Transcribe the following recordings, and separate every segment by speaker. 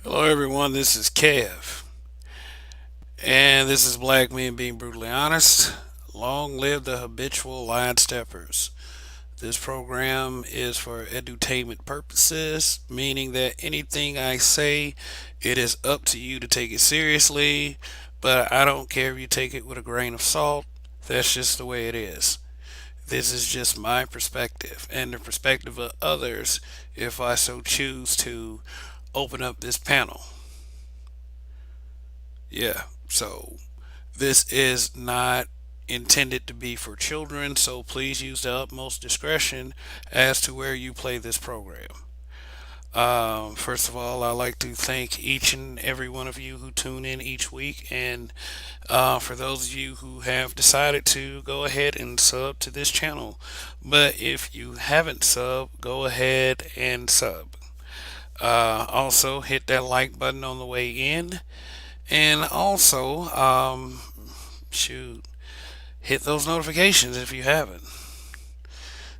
Speaker 1: Hello, everyone. This is Kev, and this is Black Men Being Brutally Honest. Long live the habitual line steppers. This program is for edutainment purposes, meaning that anything I say, it is up to you to take it seriously, but I don't care if you take it with a grain of salt. That's just the way it is. This is just my perspective and the perspective of others if I so choose to open up this panel. Yeah, so this is not intended to be for children, so please use the utmost discretion as to where you play this program. First of all, I'd like to thank each and every one of you who tune in each week, and for those of you who have decided to go ahead and sub to this channel. But if you haven't sub, go ahead and sub. Also, hit that like button on the way in, and also, shoot, hit those notifications if you haven't.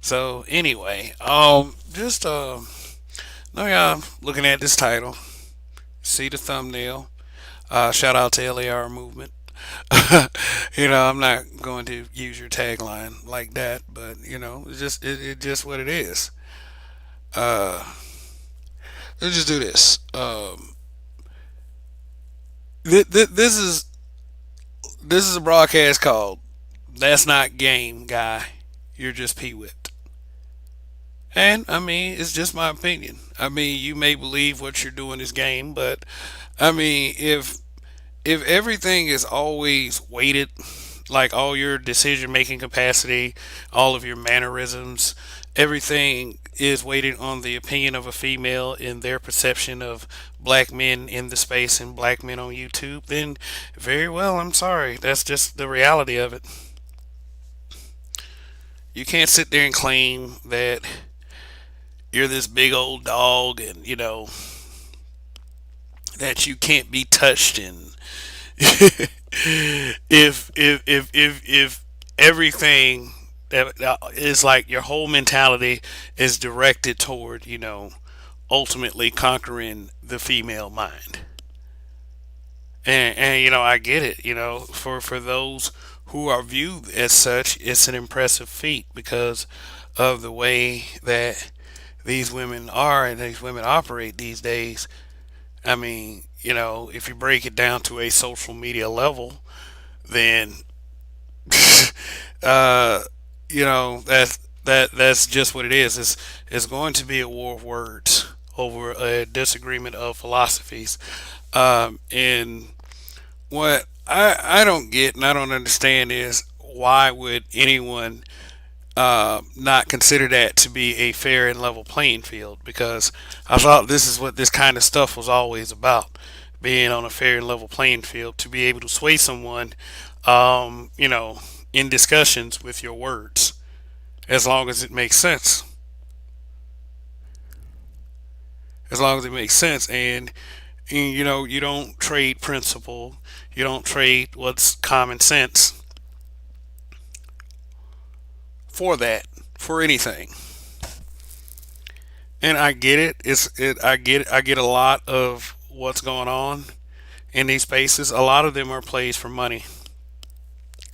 Speaker 1: So anyway, just no, y'all looking at this title, see the thumbnail. Shout out to LAR movement. I'm not going to use your tagline like that, but it just what it is. Uh, let's just do this. Th- th- this is this is a broadcast called "That's Not Game, Guy. You're Just Pee Whipped." And I mean, it's just my opinion. I mean, you may believe what you're doing is game, but I mean, if everything is always weighted, like all your decision making capacity, all of your mannerisms, everything is weighted on the opinion of a female in their perception of black men in the space and black men on YouTube, then very well, I'm sorry. That's just the reality of it. You can't sit there and claim that you're this big old dog and that you can't be touched and if everything that is like your whole mentality is directed toward ultimately conquering the female mind. And I get it. For those who are viewed as such, it's an impressive feat because of the way that these women are and these women operate these days. I mean, if you break it down to a social media level, then uh, that's just what it is. It's going to be a war of words over a disagreement of philosophies. And what I don't get and I don't understand is why would anyone not consider that to be a fair and level playing field? Because I thought this is what this kind of stuff was always about, being on a fair and level playing field to be able to sway someone, um, you know, in discussions with your words, as long as it makes sense. As long as it makes sense, and you don't trade principle, you don't trade what's common sense for that, for anything. And I get it. I get a lot of what's going on in these spaces. A lot of them are plays for money.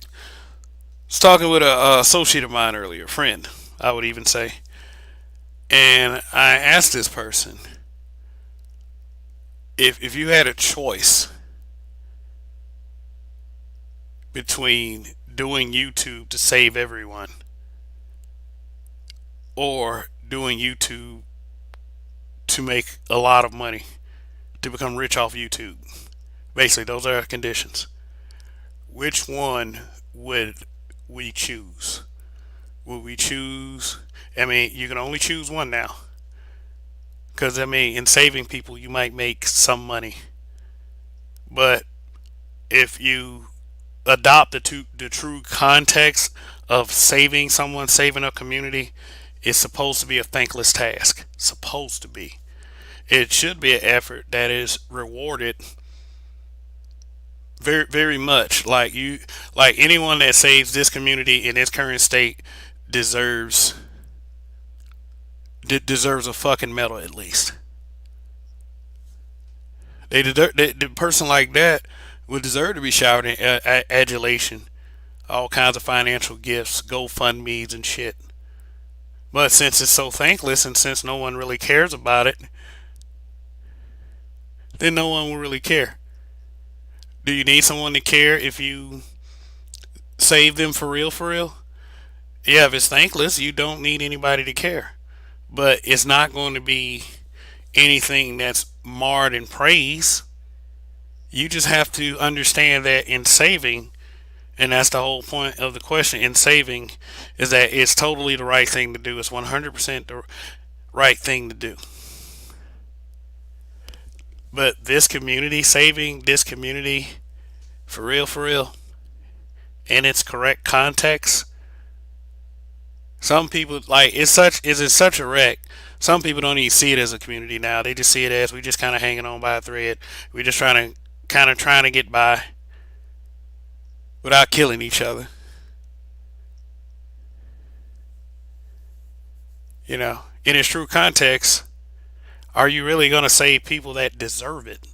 Speaker 1: I was talking with a associate of mine earlier, friend, I would even say, and I asked this person if you had a choice between doing YouTube to save everyone or doing YouTube to make a lot of money, to become rich off YouTube. Basically, those are conditions. Which one would we choose? Would we choose? I mean, you can only choose one now. Because, I mean, in saving people, you might make some money. But if you adopt the true context of saving someone, saving a community, it's supposed to be a thankless task. Supposed to be. It should be an effort that is rewarded very, very much. Like anyone that saves this community in its current state deserves deserves a fucking medal at least. The person like that would deserve to be showered in adulation, all kinds of financial gifts, GoFundMe's and shit. But since it's so thankless and since no one really cares about it, then no one will really care. Do you need someone to care if you save them for real, for real? Yeah, if it's thankless, you don't need anybody to care. But it's not going to be anything that's marred in praise. You just have to understand that in saving, and that's the whole point of the question, in saving, is that it's totally the right thing to do. It's 100% the right thing to do. But this community, saving this community, for real, in its correct context, some people like it's such a wreck. Some people don't even see it as a community now. They just see it as we just kind of hanging on by a thread. We just trying to get by without killing each other. In its true context, are you really going to save people that deserve it?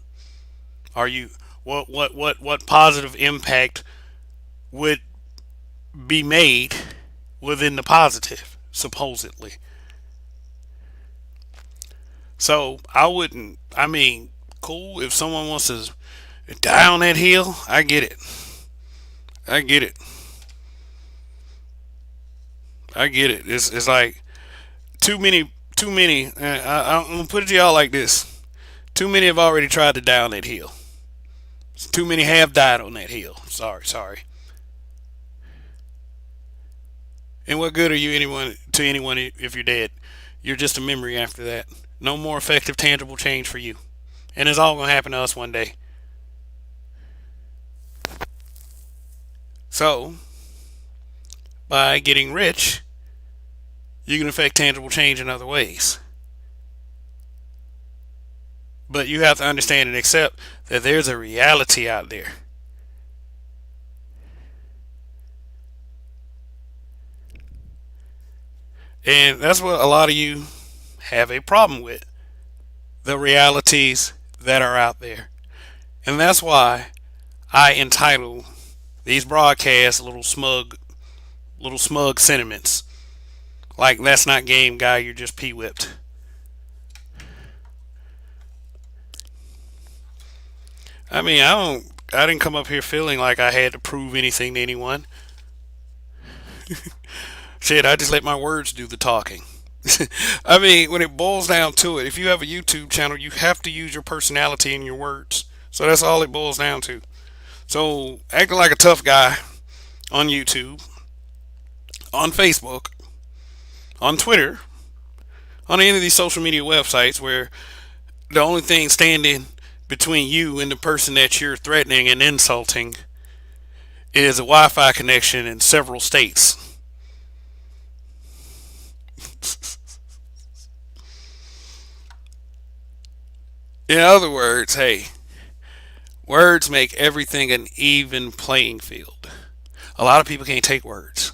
Speaker 1: Are you what positive impact would be made within the positive, supposedly? So I wouldn't. I mean, cool if someone wants to die on that hill. I get it. I get it. I get it. It's like too many. Too many. I'm gonna put it to y'all like this: too many have already tried to die on that hill. Too many have died on that hill. Sorry, sorry. And what good are you anyone if you're dead? You're just a memory after that. No more effective, tangible change for you. And it's all gonna happen to us one day. So, by getting rich, you can affect tangible change in other ways. But you have to understand and accept that there's a reality out there. And that's what a lot of you have a problem with, the realities that are out there. And that's why I entitle these broadcasts little smug sentiments. Like, that's not game, guy, you're just pee whipped. I mean, I didn't come up here feeling like I had to prove anything to anyone. Shit, I just let my words do the talking. I mean, when it boils down to it, if you have a YouTube channel, you have to use your personality in your words. So that's all it boils down to. So, acting like a tough guy on YouTube, on Facebook, on Twitter, on any of these social media websites where the only thing standing between you and the person that you're threatening and insulting is a Wi Fi connection in several states. In other words, hey, words make everything an even playing field. A lot of people can't take words.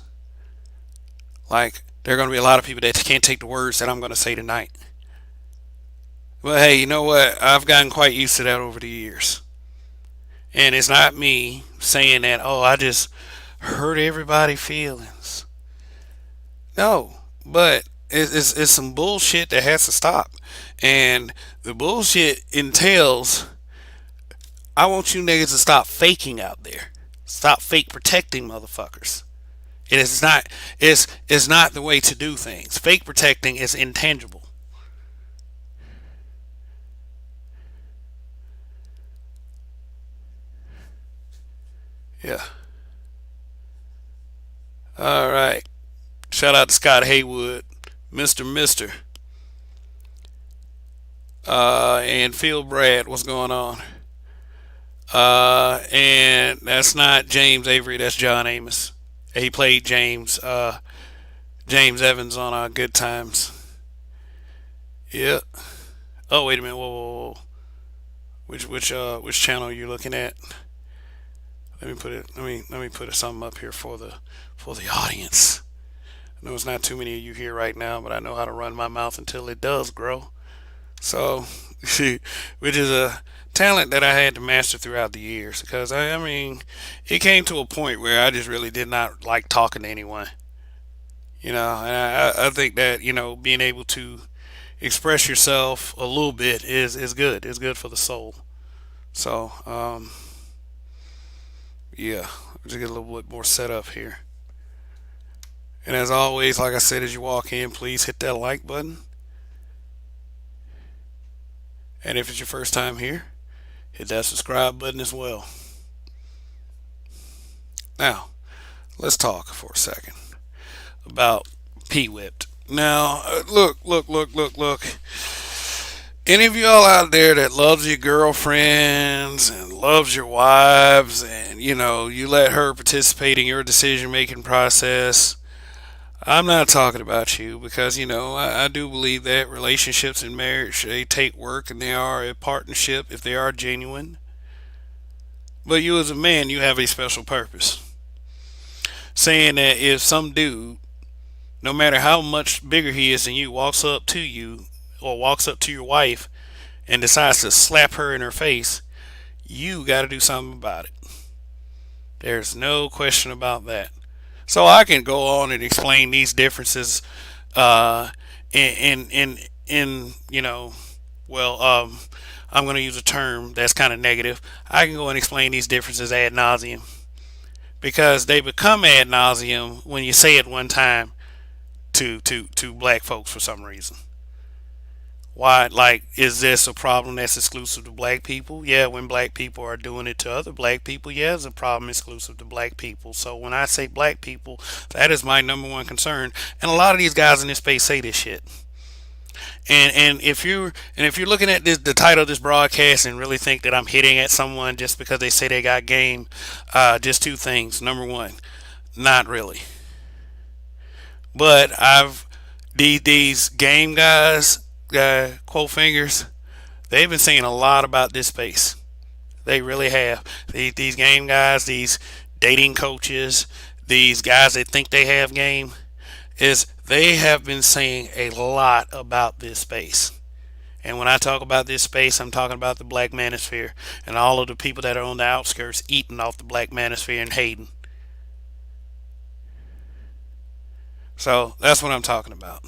Speaker 1: Like, there are going to be a lot of people that can't take the words that I'm going to say tonight. But hey, you know what? I've gotten quite used to that over the years. And it's not me saying that, oh, I just hurt everybody's feelings. No, but it's some bullshit that has to stop. And the bullshit entails, I want you niggas to stop faking out there. Stop fake protecting motherfuckers. It is not it's not the way to do things. Fake protecting is intangible. Yeah. All right. Shout out to Scott Haywood, Mister, and Phil Brad. What's going on? And that's not James Avery. That's John Amos. He played James Evans on Good Times. Yeah. Oh, wait a minute. Whoa, whoa, whoa. Which channel are you looking at? Let me put it. Let me put something up here for the audience. I know it's not too many of you here right now, but I know how to run my mouth until it does grow. So, which is talent that I had to master throughout the years. Because I mean, it came to a point where I just really did not like talking to anyone. And I think that being able to express yourself a little bit is good. It's good for the soul. So yeah, just get a little bit more set up here. And as always, like I said, as you walk in, please hit that like button. And if it's your first time here, hit that subscribe button as well. Now, let's talk for a second about P Whipped. Now, look. Any of y'all out there that loves your girlfriends and loves your wives, and you let her participate in your decision making process, I'm not talking about you because I do believe that relationships and marriage, they take work and they are a partnership if they are genuine. But you as a man, you have a special purpose. Saying that if some dude, no matter how much bigger he is than you, walks up to you or walks up to your wife and decides to slap her in her face, you got to do something about it. There's no question about that. So I can go on and explain these differences in well, I'm going to use a term that's kind of negative. I can go and explain these differences ad nauseum because they become ad nauseum when you say it one time to black folks for some reason. Why, like, is this a problem that's exclusive to black people? Yeah, when black people are doing it to other black people, yeah, it's a problem exclusive to black people. So when I say black people, that is my number one concern. And a lot of these guys in this space say this shit. And if you're looking at the title of this broadcast and really think that I'm hitting at someone just because they say they got game, just two things. Number one, not really. But these game guys, quote fingers, they've been saying a lot about this space. They really have. These game guys, these dating coaches, these guys that think they have game, is they have been saying a lot about this space. And when I talk about this space, I'm talking about the black manosphere and all of the people that are on the outskirts eating off the black manosphere and hating. So that's what I'm talking about.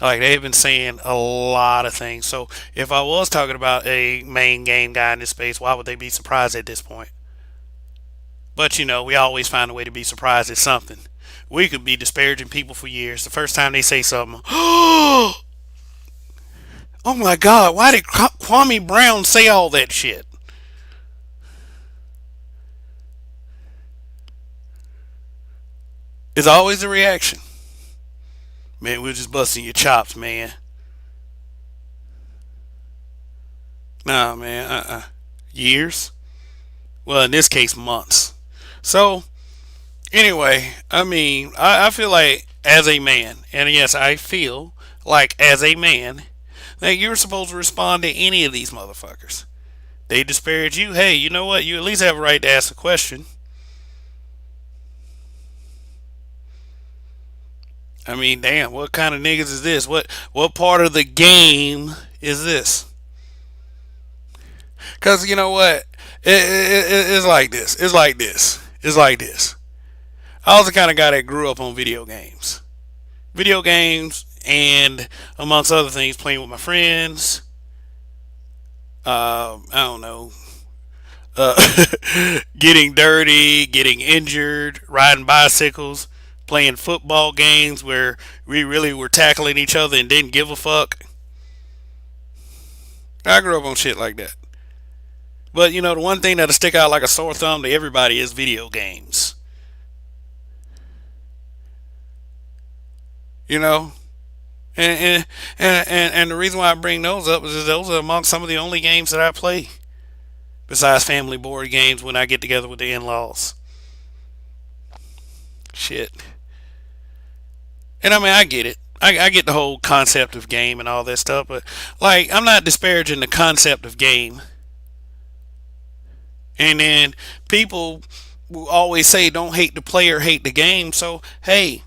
Speaker 1: Like, they've been saying a lot of things. So if I was talking about a main game guy in this space, why would they be surprised at this point? But we always find a way to be surprised at something. We could be disparaging people for years. The first time they say something, oh my God, why did Kwame Brown say all that shit? It's always a reaction. Man, we're just busting your chops, man. Nah, man, years? Well, in this case, months. So, anyway, I mean, I feel like as a man, and yes, I feel like as a man, that you're supposed to respond to any of these motherfuckers. They disparage you, hey, you know what? You at least have a right to ask a question. I mean, damn, what kind of niggas is this? What part of the game is this? Cause you know what? It's like this. It's like this. It's like this. I was the kind of guy that grew up on video games, and amongst other things, playing with my friends. I don't know, getting dirty, getting injured, riding bicycles, playing football games where we really were tackling each other and didn't give a fuck. I grew up on shit like that. But the one thing that'll stick out like a sore thumb to everybody is video games. You know, and the reason why I bring those up is those are among some of the only games that I play besides family board games when I get together with the in-laws. Shit. And I mean, I get it. I get the whole concept of game and all that stuff, but like, I'm not disparaging the concept of game. And then people will always say, don't hate the player, hate the game. So, hey,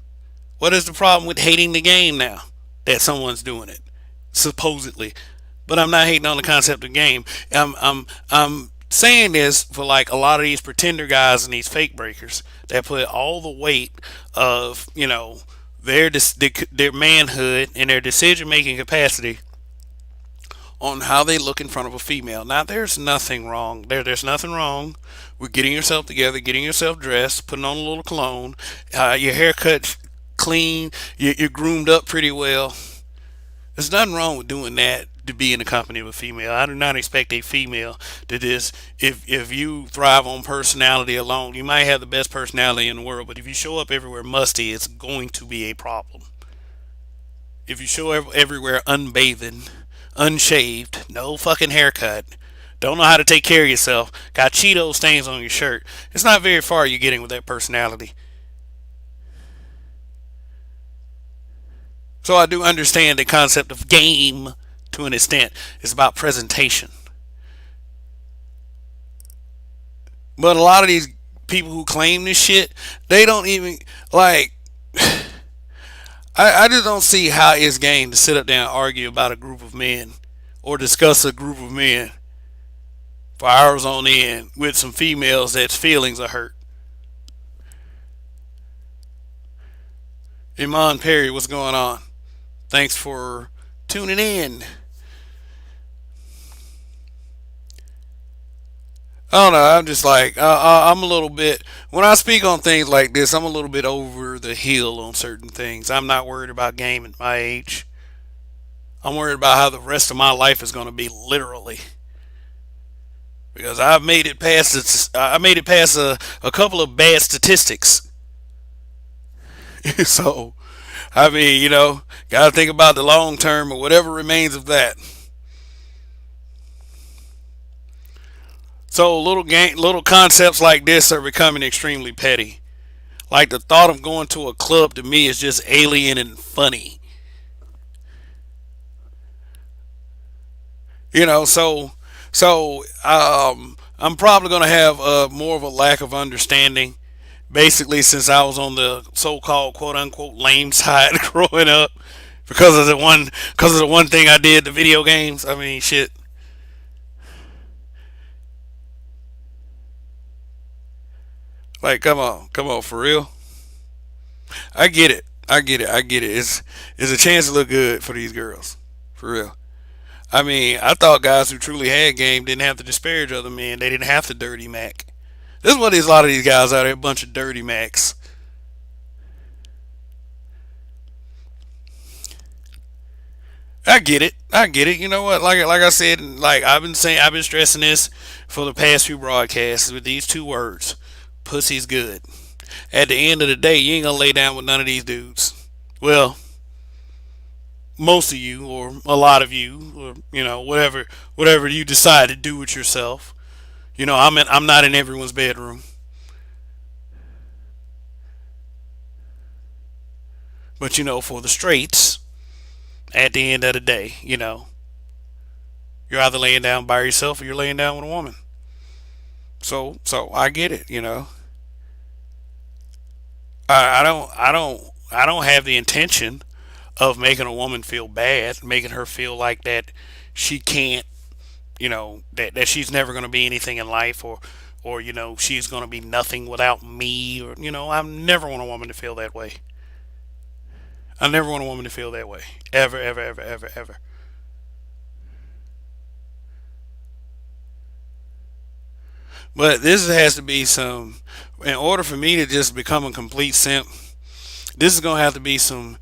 Speaker 1: what is the problem with hating the game now that someone's doing it? Supposedly. But I'm not hating on the concept of game. I'm saying this for like a lot of these pretender guys and these fake breakers that put all the weight of their manhood and their decision making capacity on how they look in front of a female. Now, there's nothing wrong. There's nothing wrong with getting yourself together, getting yourself dressed, putting on a little cologne, your haircut clean, you're groomed up pretty well. There's nothing wrong with doing that to be in the company of a female. I do not expect a female to just if you thrive on personality alone, you might have the best personality in the world, but if you show up everywhere musty, it's going to be a problem. If you show up everywhere unbathing, unshaved, no fucking haircut, don't know how to take care of yourself, got Cheeto stains on your shirt, it's not very far you're getting with that personality. So I do understand the concept of game to an extent. It's about presentation. But a lot of these people who claim this shit, they don't even like. I just don't see how it's game to sit up there and argue about a group of men or discuss a group of men for hours on end with some females that's feelings are hurt. Iman Perry, what's going on? Thanks for tuning in. I don't know. I'm just like I'm a little bit when I speak on things like this. I'm a little bit over the hill on certain things. I'm not worried about game at my age. I'm worried about how the rest of my life is going to be, literally, because I've made it past. I made it past a couple of bad statistics. So I mean, got to think about the long term or whatever remains of that. So little concepts like this are becoming extremely petty. Like the thought of going to a club to me is just alien and funny. So I'm probably gonna have more of a lack of understanding. Basically, since I was on the so-called quote unquote lame side growing up, because of the one thing I did, the video games. I mean, shit. Like, come on, for real. I get it. I get it. It's a chance to look good for these girls, for real. I mean, I thought guys who truly had game didn't have to disparage other men. They didn't have to dirty Mac. This is what a lot of these guys out there, a bunch of dirty Macs. I get it. I get it. You know what? Like I said, like I've been stressing this for the past few broadcasts with these two words: pussy's good. At the end of the day, you ain't gonna lay down with none of these dudes. Well, most of you, or a lot of you, or whatever you decide to do with yourself. I'm not in everyone's bedroom, but for the straights, at the end of the day, you're either laying down by yourself or you're laying down with a woman. So I get it. I don't have the intention of making a woman feel bad, making her feel like that she can't, that she's never going to be anything in life, or she's going to be nothing without me, or I never want a woman to feel that way. I never want a woman to feel that way, ever, ever, ever, ever, ever. But this has to be in order for me to just become a complete simp. This is gonna have to be some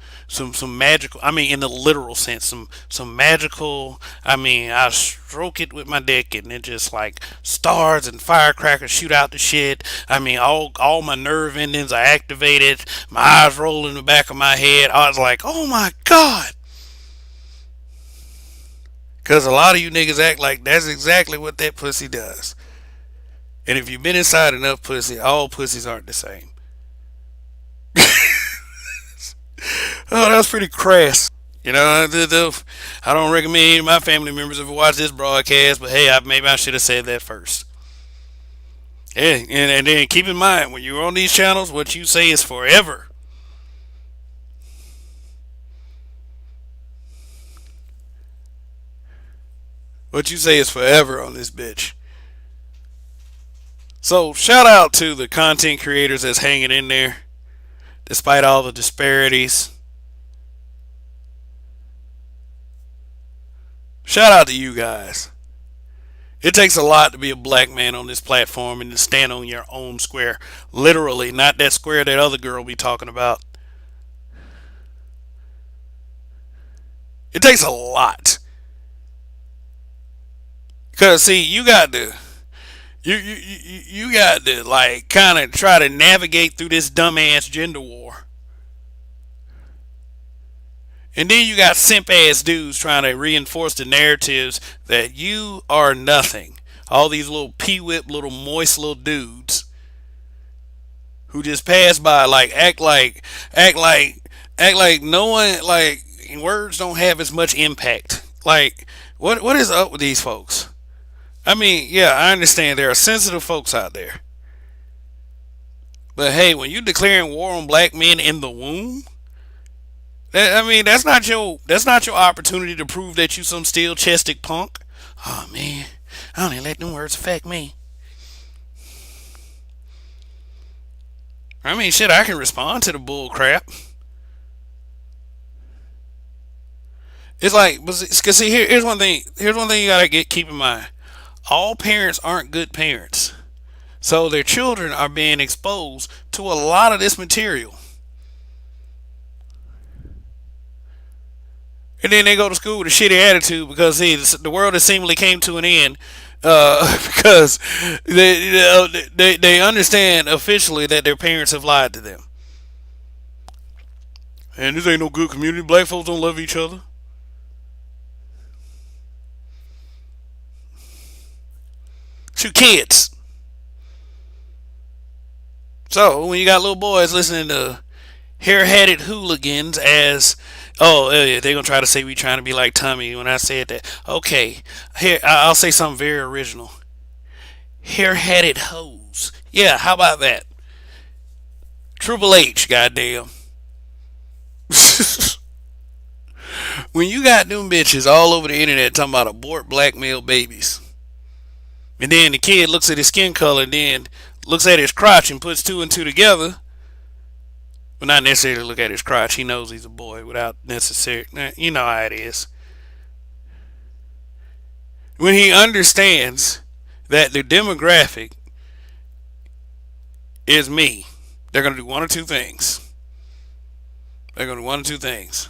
Speaker 1: magical. I mean, in the literal sense, some magical. I mean, I stroke it with my dick, and it just like stars and firecrackers shoot out the shit. I mean, all my nerve endings are activated. My eyes roll in the back of my head. I was like, oh my god. Because a lot of you niggas act like that's exactly what that pussy does. And if you've been inside enough pussy, all pussies aren't the same. Oh, that was pretty crass. I don't recommend any of my family members ever watch this broadcast, but hey, maybe I should have said that first. Yeah, and then keep in mind, when you're on these channels, what you say is forever. What you say is forever on this bitch. So shout out to the content creators that's hanging in there despite all the disparities. Shout out to you guys. It takes a lot to be a black man on this platform and to stand on your own square. Literally, not that square that other girl be talking about. It takes a lot. Cause see, you got to like kind of try to navigate through this dumbass gender war. And then you got simp ass dudes trying to reinforce the narratives that you are nothing. All these little pee whip, little moist little dudes who just pass by, like act like, act like no one, like words don't have as much impact. Like, what is up with these folks? I mean, yeah, I understand there are sensitive folks out there, but hey, when you declaring war on black men in the womb, I mean, that's not your opportunity to prove that you some steel chested punk. Oh man, I don't even let them words affect me. I mean, shit, I can respond to the bull crap. It's like, cause see, here's one thing. Here's one thing you gotta keep in mind. All parents aren't good parents, so their children are being exposed to a lot of this material. And then they go to school with a shitty attitude because see, the world has seemingly came to an end because they understand officially that their parents have lied to them. And this ain't no good community. Black folks don't love each other. Shoot, kids. So when you got little boys listening to hair-headed hooligans as oh yeah, they're gonna try to say we trying to be like Tommy when I said that. Okay, here I'll say something very original. Hair-headed hoes. Yeah, how about that? Triple H, goddamn. When you got them bitches all over the internet talking about abort black male babies, and then the kid looks at his skin color, and then looks at his crotch and puts two and two together. Well, not necessarily look at his crotch. He knows he's a boy without necessary. You know how it is. When he understands that the demographic is me, they're going to do one or two things. They're going to do one or two things.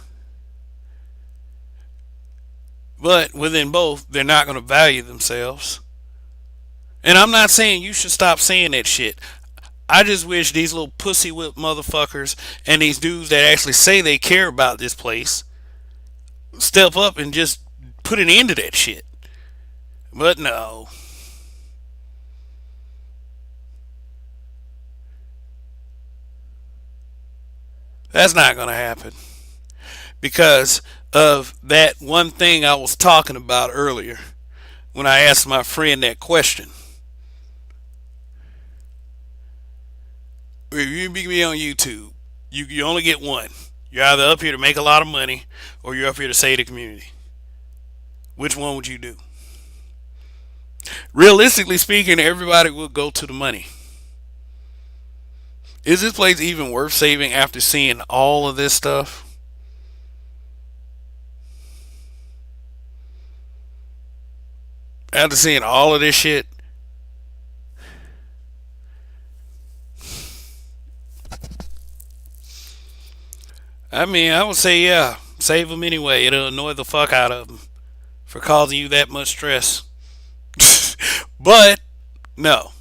Speaker 1: But within both, they're not going to value themselves. And I'm not saying you should stop saying that shit. I just wish these little pussy whip motherfuckers and these dudes that actually say they care about this place step up and just put an end to that shit. But no. That's not going to happen. Because of that one thing I was talking about earlier when I asked my friend that question. If you be on YouTube, you only get one. You're either up here to make a lot of money or you're up here to save the community. Which one would you do? Realistically speaking, everybody will go to the money. Is this place even worth saving after seeing all of this stuff? After seeing all of this shit? I mean, I would say yeah. Save them anyway. It'll annoy the fuck out of them for causing you that much stress. But, no.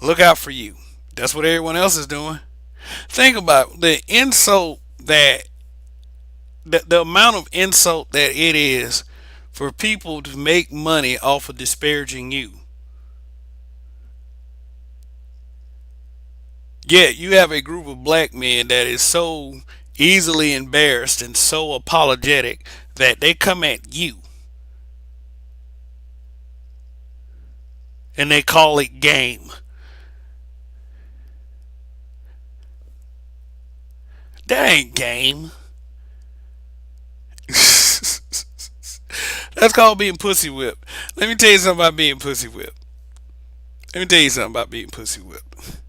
Speaker 1: Look out for you. That's what everyone else is doing. Think about the insult that the amount of insult that it is for people to make money off of disparaging you. Yet you have a group of black men that is so easily embarrassed and so apologetic that they come at you and they call it game. That ain't game. That's called being pussy whipped. Let me tell you something about being pussy whipped. Let me tell you something about being pussy whipped.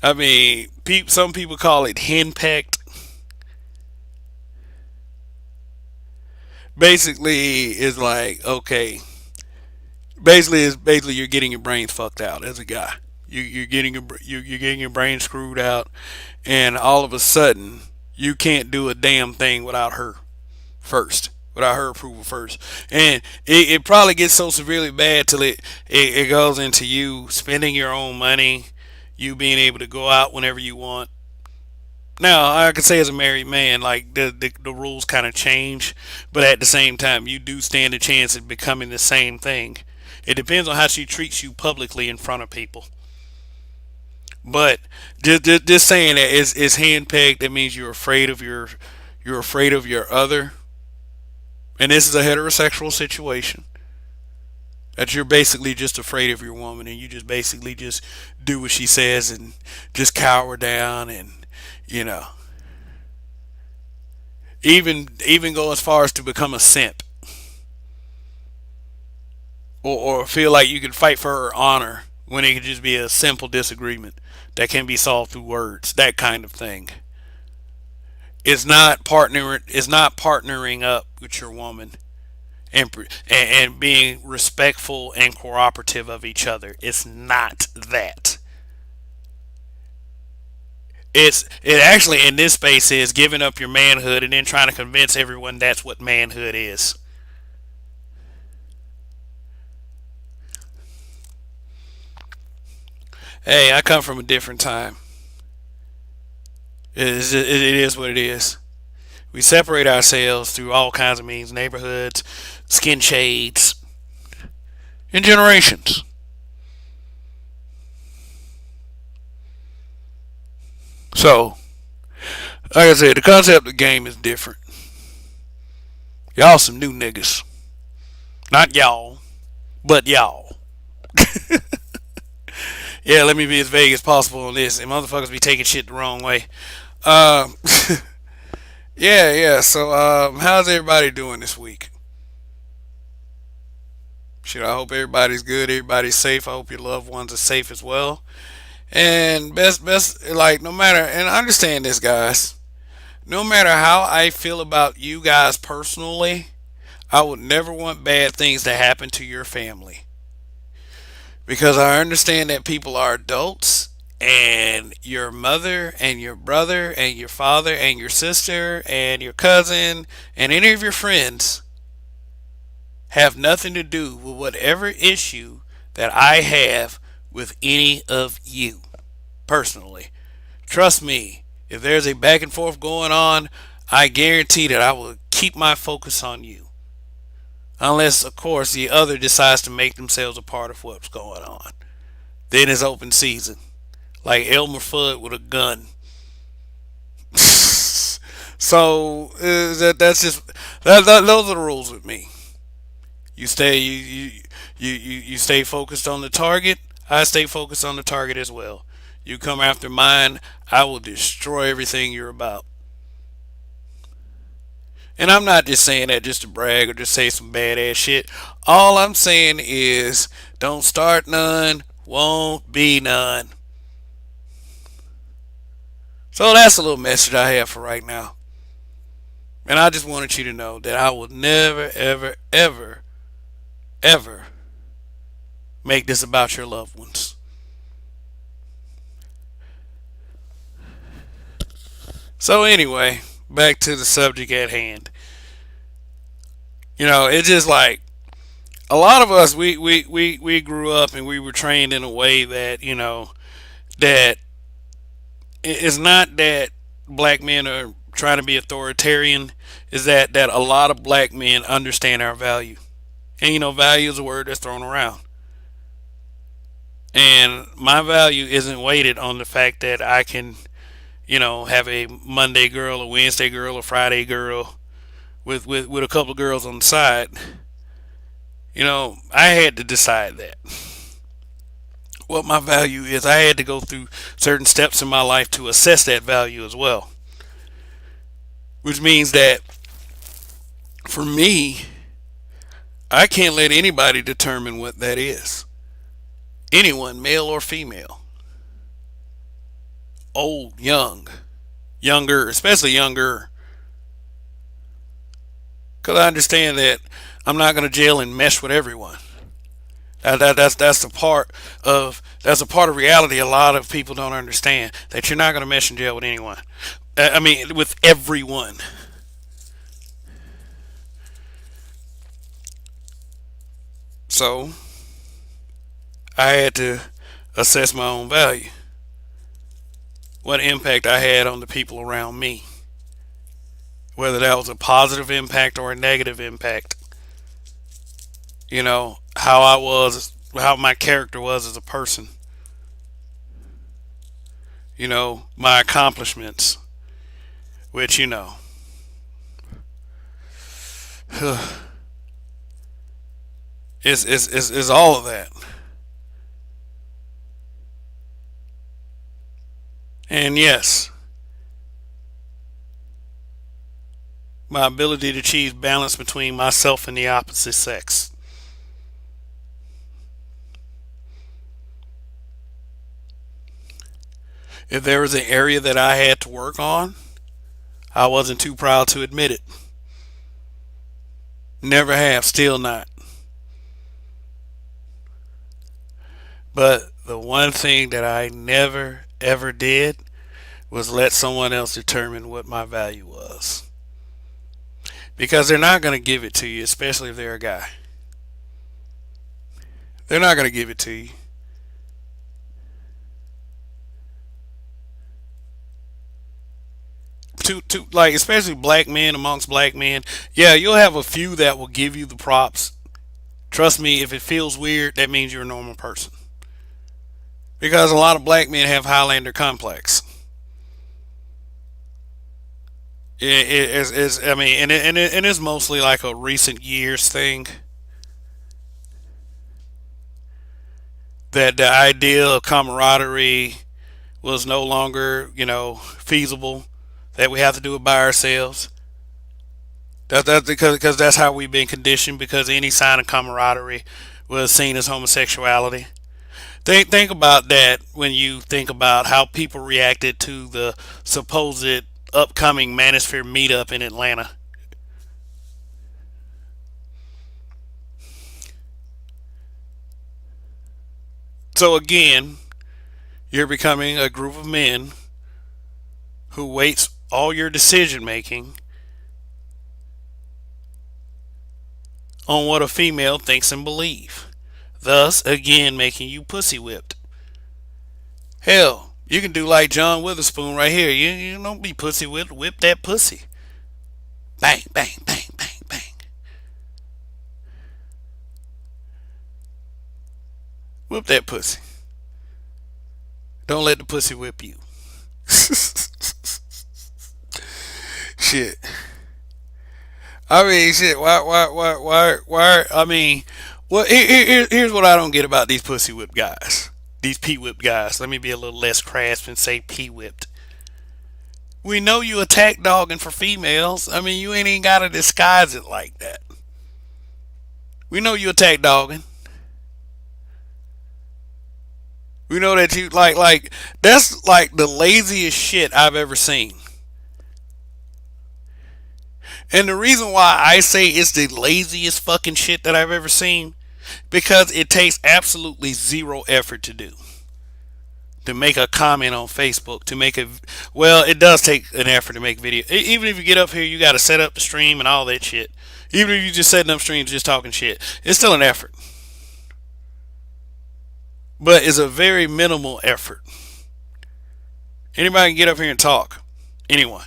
Speaker 1: I mean, some people call it henpecked. Basically, it's like, okay, basically you're getting your brains fucked out as a guy. You're getting your brain screwed out, and all of a sudden you can't do a damn thing without her first, without her approval first, and it probably gets so severely bad till it goes into you spending your own money, you being able to go out whenever you want. Now, I can say as a married man, like the rules kind of change, but at the same time, you do stand a chance of becoming the same thing. It depends on how she treats you publicly in front of people. But just saying that is handpegged. That means you're afraid of your other, and this is a heterosexual situation. That you're basically just afraid of your woman, and you just basically just do what she says and just cower down, and you know, even go as far as to become a simp, or feel like you can fight for her honor when it could just be a simple disagreement that can be solved through words, that kind of thing. It's not partnering up with your woman, and being respectful and cooperative of each other. It's not that. It actually in this space is giving up your manhood and then trying to convince everyone that's what manhood is. Hey, I come from a different time. It is what it is. We separate ourselves through all kinds of means: neighborhoods, skin shades, and generations. So, like I said, the concept of the game is different. Y'all some new niggas. Not y'all, but y'all. Yeah, let me be as vague as possible on this. And motherfuckers be taking shit the wrong way. Um, yeah. So, how's everybody doing this week? Shit, I hope everybody's good. Everybody's safe. I hope your loved ones are safe as well. And like, no matter, and I understand this, guys. No matter how I feel about you guys personally, I would never want bad things to happen to your family. Because I understand that people are adults, and your mother and your brother and your father and your sister and your cousin and any of your friends have nothing to do with whatever issue that I have with any of you personally. Trust me, if there's a back and forth going on, I guarantee that I will keep my focus on you. Unless, of course, the other decides to make themselves a part of what's going on. Then it's open season. Like Elmer Fudd with a gun. So that's just those are the rules with me. You stay focused on the target. I stay focused on the target as well. You come after mine, I will destroy everything you're about. And I'm not just saying that just to brag or just say some badass shit. All I'm saying is don't start none, won't be none. So that's a little message I have for right now. And I just wanted you to know that I will never, ever, ever, ever make this about your loved ones. So anyway, back to the subject at hand. It's just like a lot of us we grew up and we were trained in a way that, that it's not that black men are trying to be authoritarian, is that a lot of black men understand our value. And value is a word that's thrown around. And my value isn't weighted on the fact that I can, have a Monday girl, a Wednesday girl, a Friday girl, with a couple of girls on the side. I had to decide that. What my value is, I had to go through certain steps in my life to assess that value as well. Which means that for me, I can't let anybody determine what that is. Anyone, male or female, old, young, younger, especially younger, because I understand that I'm not going to jail and mesh with everyone. That's a part of reality. A lot of people don't understand that you're not going to mesh and jail with anyone. I mean, with everyone. So I had to assess my own value, what impact I had on the people around me, whether that was a positive impact or a negative impact. How I was, how my character was as a person. My accomplishments, which is all of that. And yes, my ability to achieve balance between myself and the opposite sex. If there was an area that I had to work on, I wasn't too proud to admit it. Never have, still not. But the one thing that I never ever did was let someone else determine what my value was. Because they're not going to give it to you, especially if they're a guy. They're not going to give it to you. To like, especially black men, amongst black men, yeah, you'll have a few that will give you the props. Trust me, if it feels weird, that means you're a normal person. Because a lot of black men have Highlander complex. I mean, and it's mostly like a recent years thing. That the idea of camaraderie was no longer, feasible. That we have to do it by ourselves. That's because that's how we've been conditioned. Because any sign of camaraderie was seen as homosexuality. Think about that when you think about how people reacted to the supposed upcoming Manosphere meetup in Atlanta. So again, you're becoming a group of men who weights all your decision making on what a female thinks and believes. Thus, again, making you pussy whipped. Hell, you can do like John Witherspoon right here. You don't be pussy whipped. Whip that pussy. Bang, bang, bang, bang, bang. Whip that pussy. Don't let the pussy whip you. Shit. I mean, shit. Why? I mean, well, here's what I don't get about these pussy whip guys. These pee whipped guys. Let me be a little less crass and say pee whipped. We know you attack dogging for females. I mean, you ain't even gotta disguise it like that. We know you attack dogging. We know that you like that's like the laziest shit I've ever seen. And the reason why I say it's the laziest fucking shit that I've ever seen, because it takes absolutely zero effort to do. To make a comment on Facebook, to make a, well, it does take an effort to make video. Even if you get up here, you got to set up the stream and all that shit. Even if you just setting up streams, just talking shit, it's still an effort. But it's a very minimal effort. Anybody can get up here and talk. Anyone.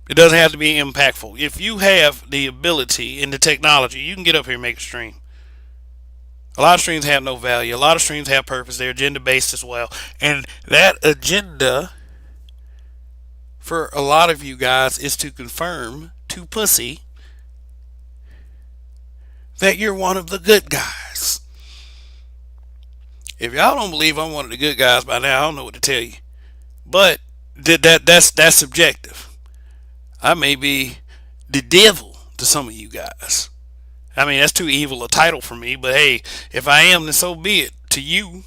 Speaker 1: It doesn't have to be impactful. If you have the ability and the technology, you can get up here and make a stream. A lot of streams have no value. A lot of streams have purpose. They're agenda based as well. And that agenda for a lot of you guys is to confirm to pussy that you're one of the good guys. If y'all don't believe I'm one of the good guys by now, I don't know what to tell you. But that's subjective. I may be the devil to some of you guys. I mean, that's too evil a title for me, but hey, if I am, then so be it. To you,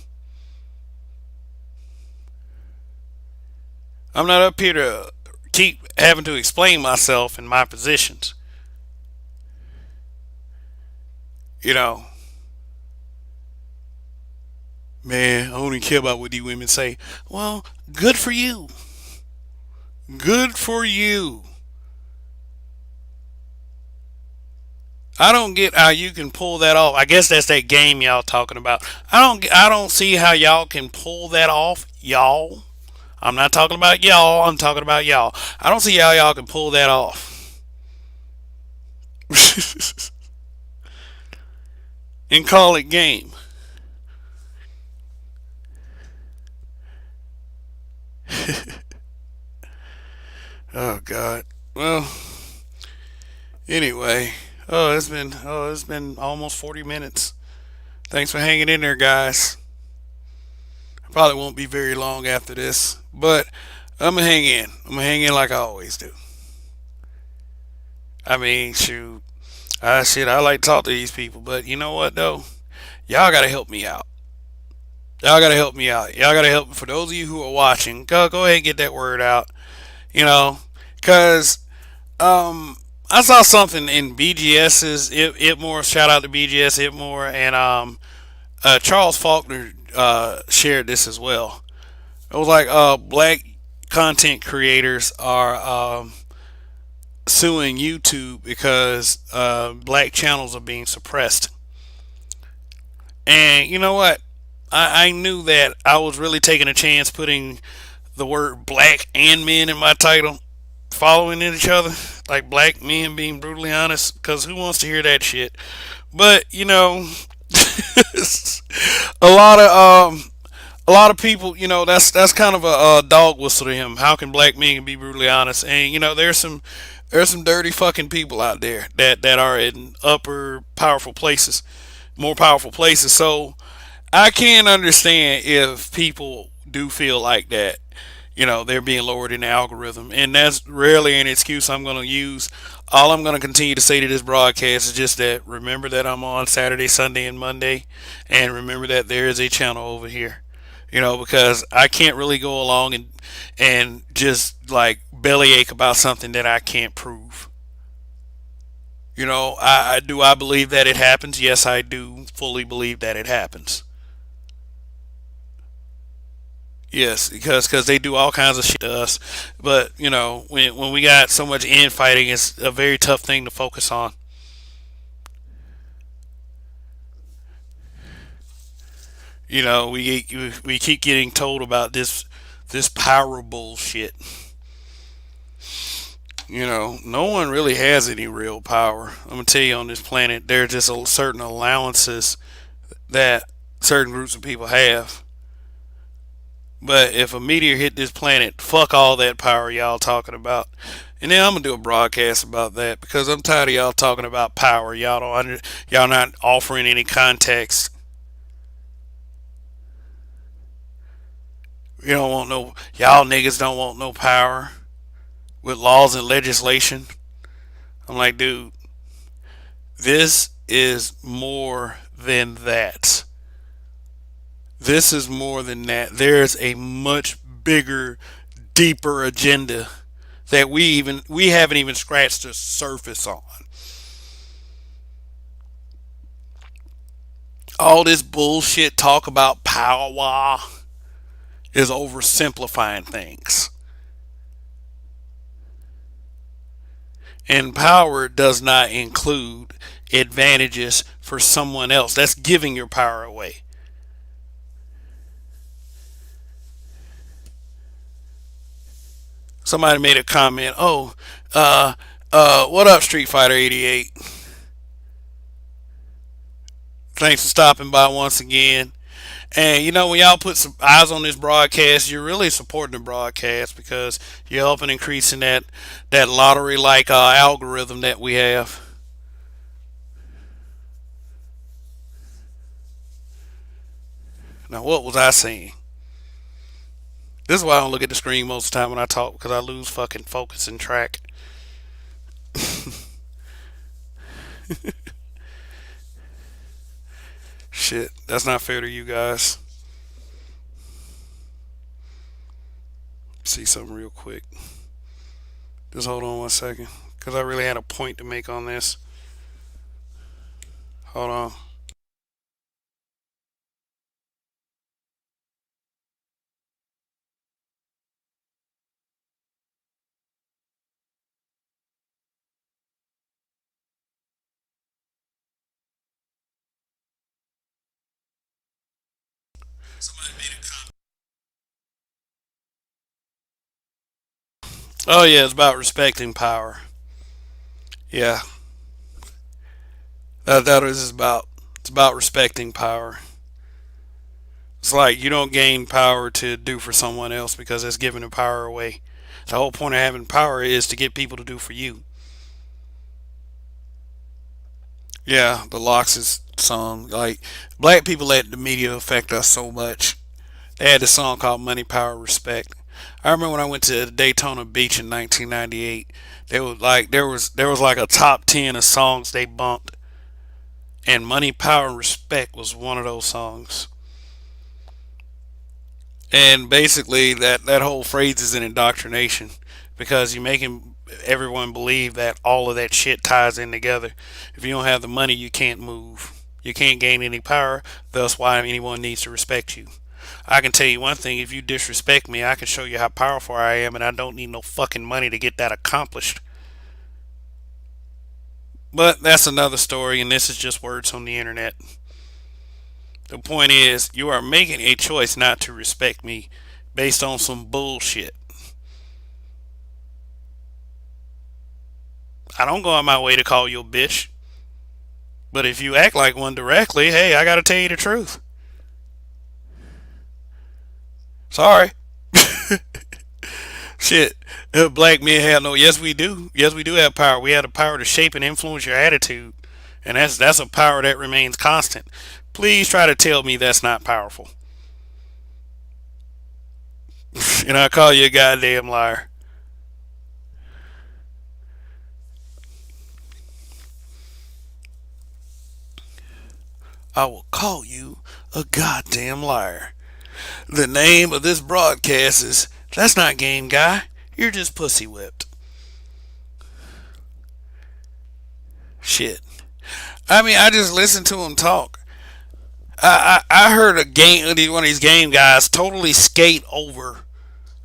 Speaker 1: I'm not up here to keep having to explain myself and my positions. You know, man, I only care about what you women say. Well, good for you. Good for you. I don't get how you can pull that off. I guess that's that game y'all talking about. I don't see how y'all can pull that off, y'all. I'm not talking about y'all. I'm talking about y'all. I don't see how y'all can pull that off and call it game. Oh God. Well, anyway. It's been almost 40 minutes. Thanks for hanging in there, guys. Probably won't be very long after this, but I'm gonna hang in. I'm gonna hang in like I always do. I mean, shoot, I like to talk to these people, but you know what though? Y'all gotta help me out. Y'all gotta help me out. Y'all gotta help. For those of you who are watching, go ahead and get that word out. You know, cause I saw something in BGS's Itmore. Shout out to BGS Itmore, and Charles Faulkner shared this as well. It was like black content creators are suing YouTube because black channels are being suppressed. And you know what? I knew that I was really taking a chance putting the word black and men in my title, following each other, like black men being brutally honest, because who wants to hear that shit? But you know, a lot of a lot of people, you know, that's kind of a dog whistle to him. How can black men be brutally honest? And you know, there's some dirty fucking people out there that are in upper powerful places, more powerful places. So I can understand if people do feel like that. You know, they're being lowered in the algorithm, and that's rarely an excuse I'm going to use. All I'm going to continue to say to this broadcast is just that remember that I'm on Saturday, Sunday, and Monday, and remember that there is a channel over here. You know, because I can't really go along and just like bellyache about something that I can't prove. You know, I believe that it happens. Yes, I do fully believe that it happens. Yes, because they do all kinds of shit to us. But you know, when we got so much infighting, it's a very tough thing to focus on. You know, we keep getting told about this power bullshit. You know, no one really has any real power. I'm gonna tell you, on this planet, there are just certain allowances that certain groups of people have. But if a meteor hit this planet, fuck all that power y'all talking about. And then I'm gonna do a broadcast about that because I'm tired of y'all talking about power. Y'all not offering any context. You don't want no y'all niggas don't want no power with laws and legislation. I'm like, dude, this is more than that. This is more than that. There's a much bigger, deeper agenda that we haven't even scratched the surface on. All this bullshit talk about power is oversimplifying things. And power does not include advantages for someone else. That's giving your power away. Somebody made a comment. Oh, what up, Street Fighter 88? Thanks for stopping by once again. And you know, when y'all put some eyes on this broadcast, you're really supporting the broadcast because you're helping increasing that lottery like algorithm that we have. Now, what was I saying? This is why I don't look at the screen most of the time when I talk because I lose fucking focus and track. Shit, that's not fair to you guys. See something real quick. Just hold on 1 second, because I really had a point to make on this. Hold on. Oh yeah, it's about respecting power. Yeah, that is about. It's about respecting power. It's like you don't gain power to do for someone else because it's giving the power away. The whole point of having power is to get people to do for you. Yeah, the Lox's song. Like, black people let the media affect us so much. They had a song called Money, Power, Respect. I remember when I went to Daytona Beach in 1998. There was like a top 10 of songs they bumped, and Money, Power, and Respect was one of those songs. And basically, that whole phrase is an indoctrination because you're making everyone believe that all of that shit ties in together. If you don't have the money, you can't move. You can't gain any power, thus why anyone needs to respect you. I can tell you one thing, if you disrespect me, I can show you how powerful I am, and I don't need no fucking money to get that accomplished. But that's another story, and this is just words on the internet. The point is, you are making a choice not to respect me based on some bullshit. I don't go on my way to call you a bitch. But if you act like one directly, hey, I gotta tell you the truth. Sorry. Shit. Black men have no. Yes, we do. Yes, we do have power. We have the power to shape and influence your attitude, and that's a power that remains constant. Please try to tell me that's not powerful, and I call you a goddamn liar. I will call you a goddamn liar. The name of this broadcast is That's Not Game Guy. You're just pussy whipped. Shit. I mean, I just listened to him talk. I heard one of these game guys totally skate over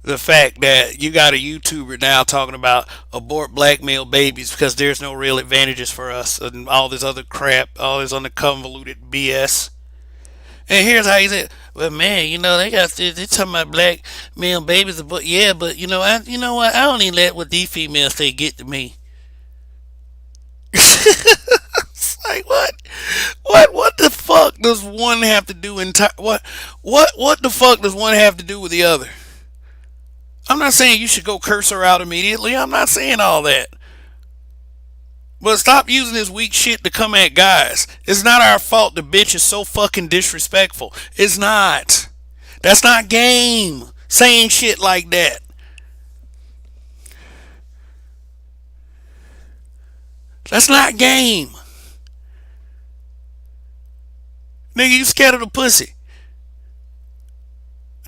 Speaker 1: the fact that you got a YouTuber now talking about abort black male babies because there's no real advantages for us and all this other crap, all this convoluted BS. And here's how he said, "Well, man, they talking about black male babies, but yeah, but you know what? I don't even let what these females say get to me." It's like what? What the fuck does one have to do what the fuck does one have to do with the other? I'm not saying you should go curse her out immediately. I'm not saying all that. But stop using this weak shit to come at guys. It's not our fault the bitch is so fucking disrespectful. It's not. That's not game. Saying shit like that. That's not game. Nigga, you scared of the pussy.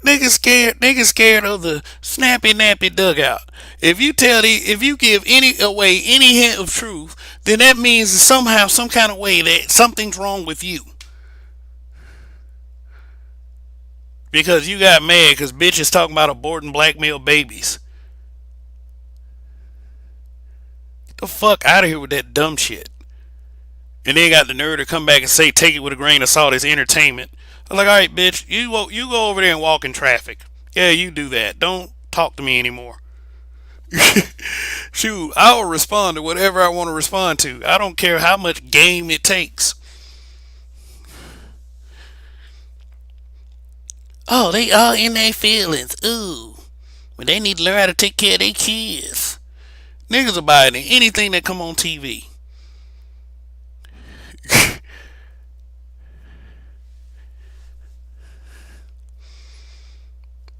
Speaker 1: Niggas scared of the snappy nappy dugout. If you give any hint of truth, then that means that somehow, some kind of way that something's wrong with you. Because you got mad because bitches talking about aborting black male babies. Get the fuck out of here with that dumb shit. And then got the nerve to come back and say take it with a grain of salt as entertainment. I'm like, alright, bitch, you go over there and walk in traffic. Yeah, you do that. Don't talk to me anymore. Shoot, I will respond to whatever I want to respond to. I don't care how much game it takes. Oh, they all in their feelings. Ooh. But they need to learn how to take care of their kids. Niggas are buying anything that come on TV.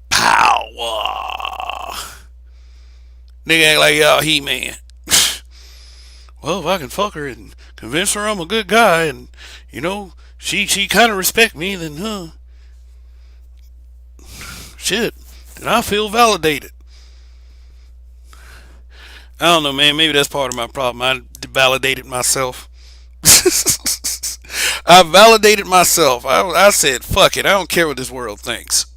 Speaker 1: Power. Nigga act like y'all He-Man. Well, if I can fuck her and convince her I'm a good guy, and she kind of respect me, then shit, then I feel validated. I don't know, man. Maybe that's part of my problem. I validated myself. I validated myself. I said, fuck it. I don't care what this world thinks.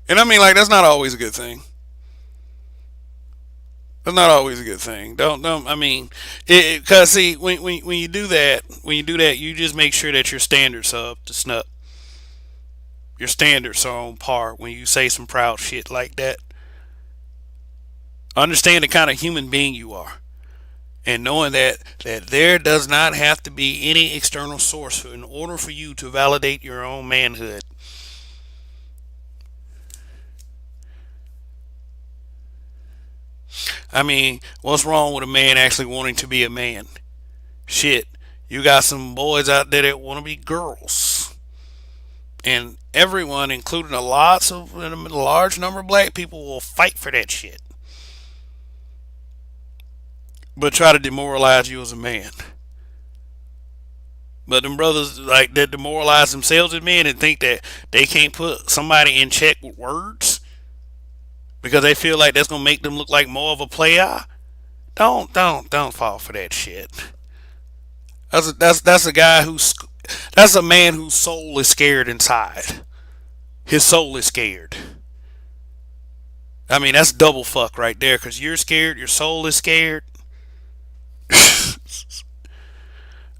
Speaker 1: And I mean, like, that's not always a good thing. That's not always a good thing. Don't. I mean, because see, when you do that, you just make sure that your standards are up to snuff. Your standards are on par when you say some proud shit like that. Understand the kind of human being you are, and knowing that there does not have to be any external source in order for you to validate your own manhood. I mean, what's wrong with a man actually wanting to be a man? Shit, you got some boys out there that want to be girls, and everyone, including a large number of black people, will fight for that shit, but try to demoralize you as a man. But them brothers like that demoralize themselves as men and think that they can't put somebody in check with words because they feel like that's gonna make them look like more of a player. Don't fall for that shit. That's a guy who's that's a man whose soul is scared inside. His soul is scared. I mean, that's double fuck right there because you're scared, your soul is scared.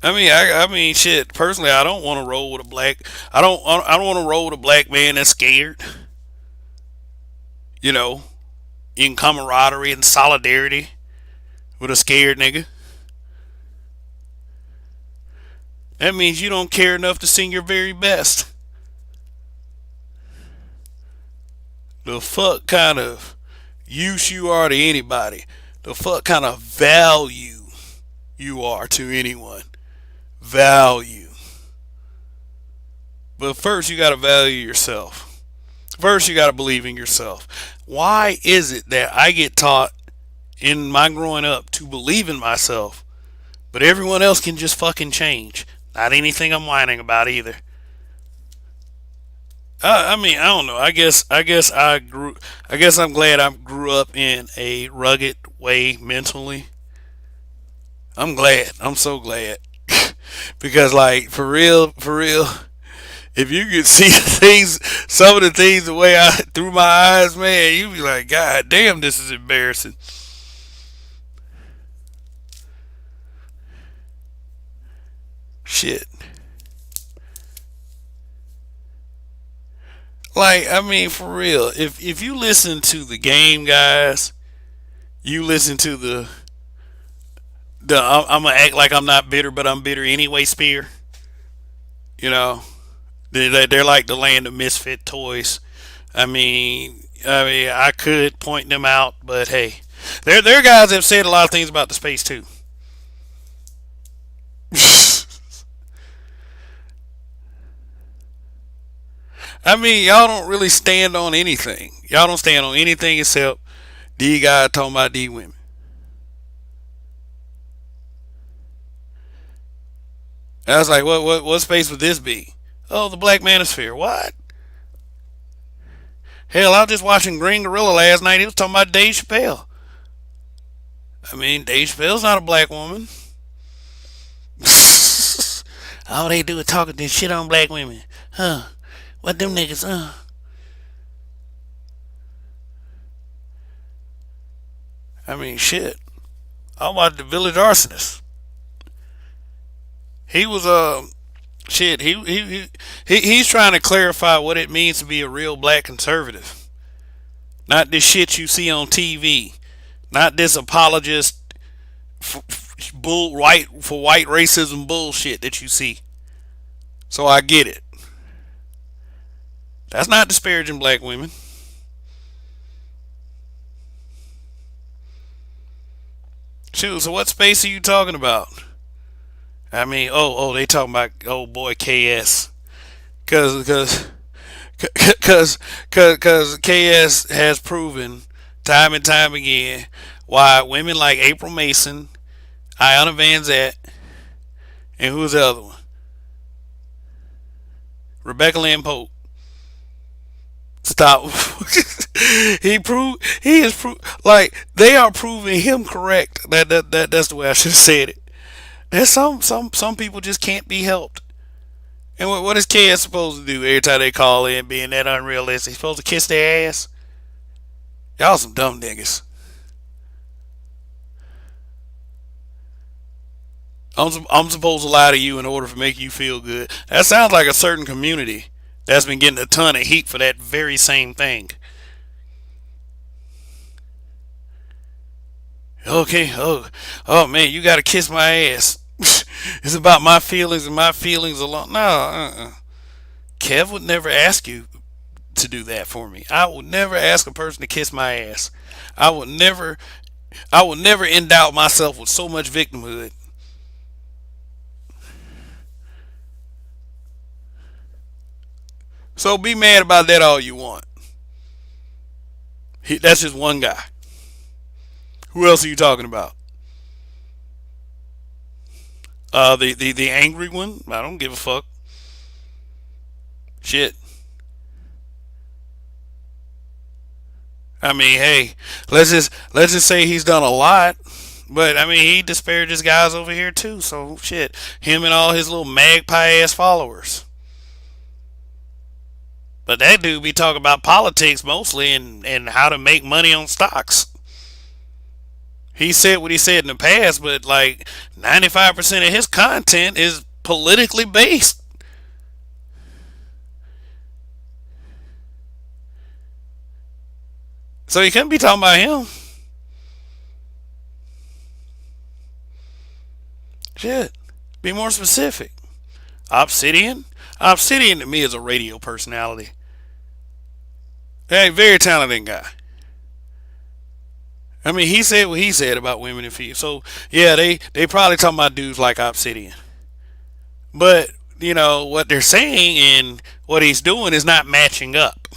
Speaker 1: I mean, shit. Personally, I don't want to roll with a black. I don't want to roll with a black man that's scared. You know, in camaraderie and solidarity with a scared nigga. That means you don't care enough to sing your very best. The fuck kind of use you are to anybody. The fuck kind of value you are to anyone. Value. But first, you gotta value yourself. First, you gotta believe in yourself. Why is it that I get taught in my growing up to believe in myself, but everyone else can just fucking change? Not anything I'm whining about either. I mean, I don't know. I guess I'm glad I grew up in a rugged way mentally. I'm glad. I'm so glad. Because, like, for real, if you could see the things, some of the things the way I through my eyes, man, you'd be like, God damn, this is embarrassing. Shit. Like, I mean, for real, if you listen to the game, guys, you listen to the I'm gonna act like I'm not bitter, but I'm bitter anyway. Spear, you know, they're like the land of misfit toys. I could point them out, but hey, they're guys that have said a lot of things about the space too. I mean, y'all don't really stand on anything. Y'all don't stand on anything except D guy talking about D women. And I was like, what space would this be? Oh, the Black Manosphere. What? Hell, I was just watching Green Gorilla last night. He was talking about Dave Chappelle. I mean, Dave Chappelle's not a black woman. All they do is talk this shit on black women. Huh? What them niggas, I mean, shit. I watched The Village Arsonist. He was, shit, he's trying to clarify what it means to be a real black conservative. Not this shit you see on TV. Not this apologist for white racism bullshit that you see. So I get it. That's not disparaging black women. Shoot, so what space are you talking about? I mean, they talking about old boy KS, cause Because KS has proven time and time again why women like April Mason, Ayanna Van Zant, and who's the other one? Rebecca Lynn Pope. Stop. He is proved like they are proving him correct. That's the way I should have said it. There's some people just can't be helped. And what is KS supposed to do every time they call in being that unrealistic? He's supposed to kiss their ass? Y'all some dumb niggas. I'm supposed to lie to you in order to make you feel good. That sounds like a certain community that's been getting a ton of heat for that very same thing. Okay, oh man, you gotta kiss my ass. It's about my feelings and my feelings alone. No, Kev would never ask you to do that for me. I would never ask a person to kiss my ass. I would never, I would never endow myself with so much victimhood. So be mad about that all you want. That's just one guy. Who else are you talking about? The angry one. I don't give a fuck. Shit. I mean, hey, let's just say he's done a lot. But I mean, he disparages guys over here too. So shit, him and all his little magpie ass followers. But that dude be talking about politics mostly and how to make money on stocks. He said what he said in the past, but like 95% of his content is politically based. So you couldn't be talking about him. Shit. Be more specific. Obsidian? Obsidian to me is a radio personality. Hey, very talented guy. I mean, he said what he said about women and females. So yeah, they probably talking about dudes like Obsidian. But you know what they're saying and what he's doing is not matching up.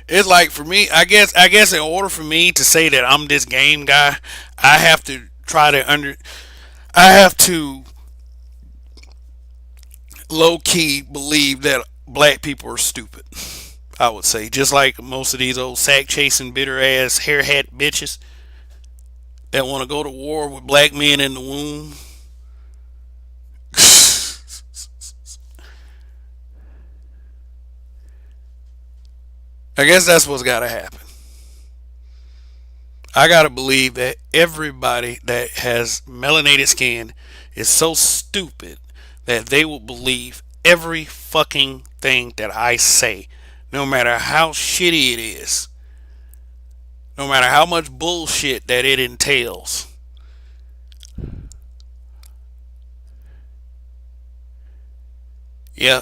Speaker 1: It's like for me, I guess in order for me to say that I'm this game guy, I have to try to under I have to low key believe that black people are stupid. I would say just like most of these old sack chasing bitter ass hair hat bitches that want to go to war with black men in the womb. I guess that's what's got to happen. I gotta believe that everybody that has melanated skin is so stupid that they will believe every fucking thing that I say, no matter how shitty it is, no matter how much bullshit that it entails. Yeah,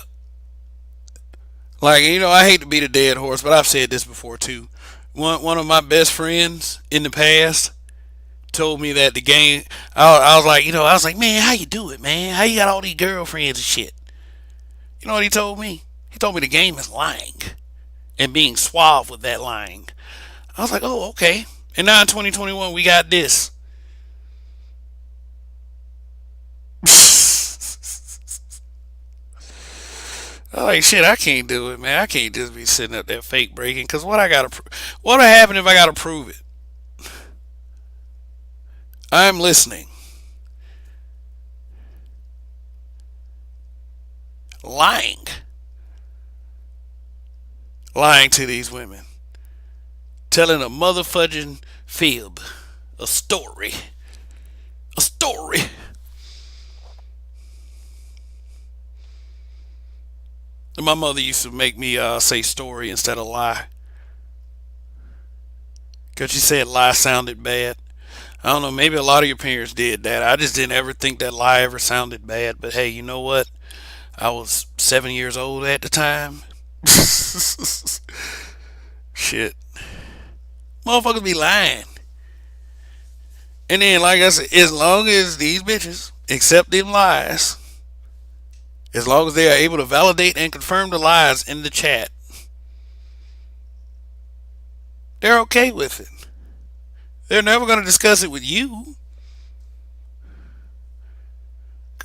Speaker 1: like I hate to beat a dead horse, but I've said this before too. One of my best friends in the past told me that the game. I was like, man, how you do it, man? How you got all these girlfriends and shit? You know what he told me? He told me the game is lying and being suave with that lying. I was like, oh, okay. And now in 2021, we got this. I'm like, shit, I can't do it, man. I can't just be sitting up there fake breaking. Cause what'll happen if I gotta prove it? I'm listening, lying, lying to these women, telling a motherfucking fib, a story, a story. And my mother used to make me say story instead of lie, cause she said lie sounded bad. I don't know, maybe a lot of your parents did that. I just didn't ever think that lie ever sounded bad. But hey, you know what? I was 7 years old at the time. Shit. Motherfuckers be lying. And then, like I said, as long as these bitches accept them lies, As long as they are able to validate and confirm the lies in the chat, they're okay with it. They're never going to discuss it with you.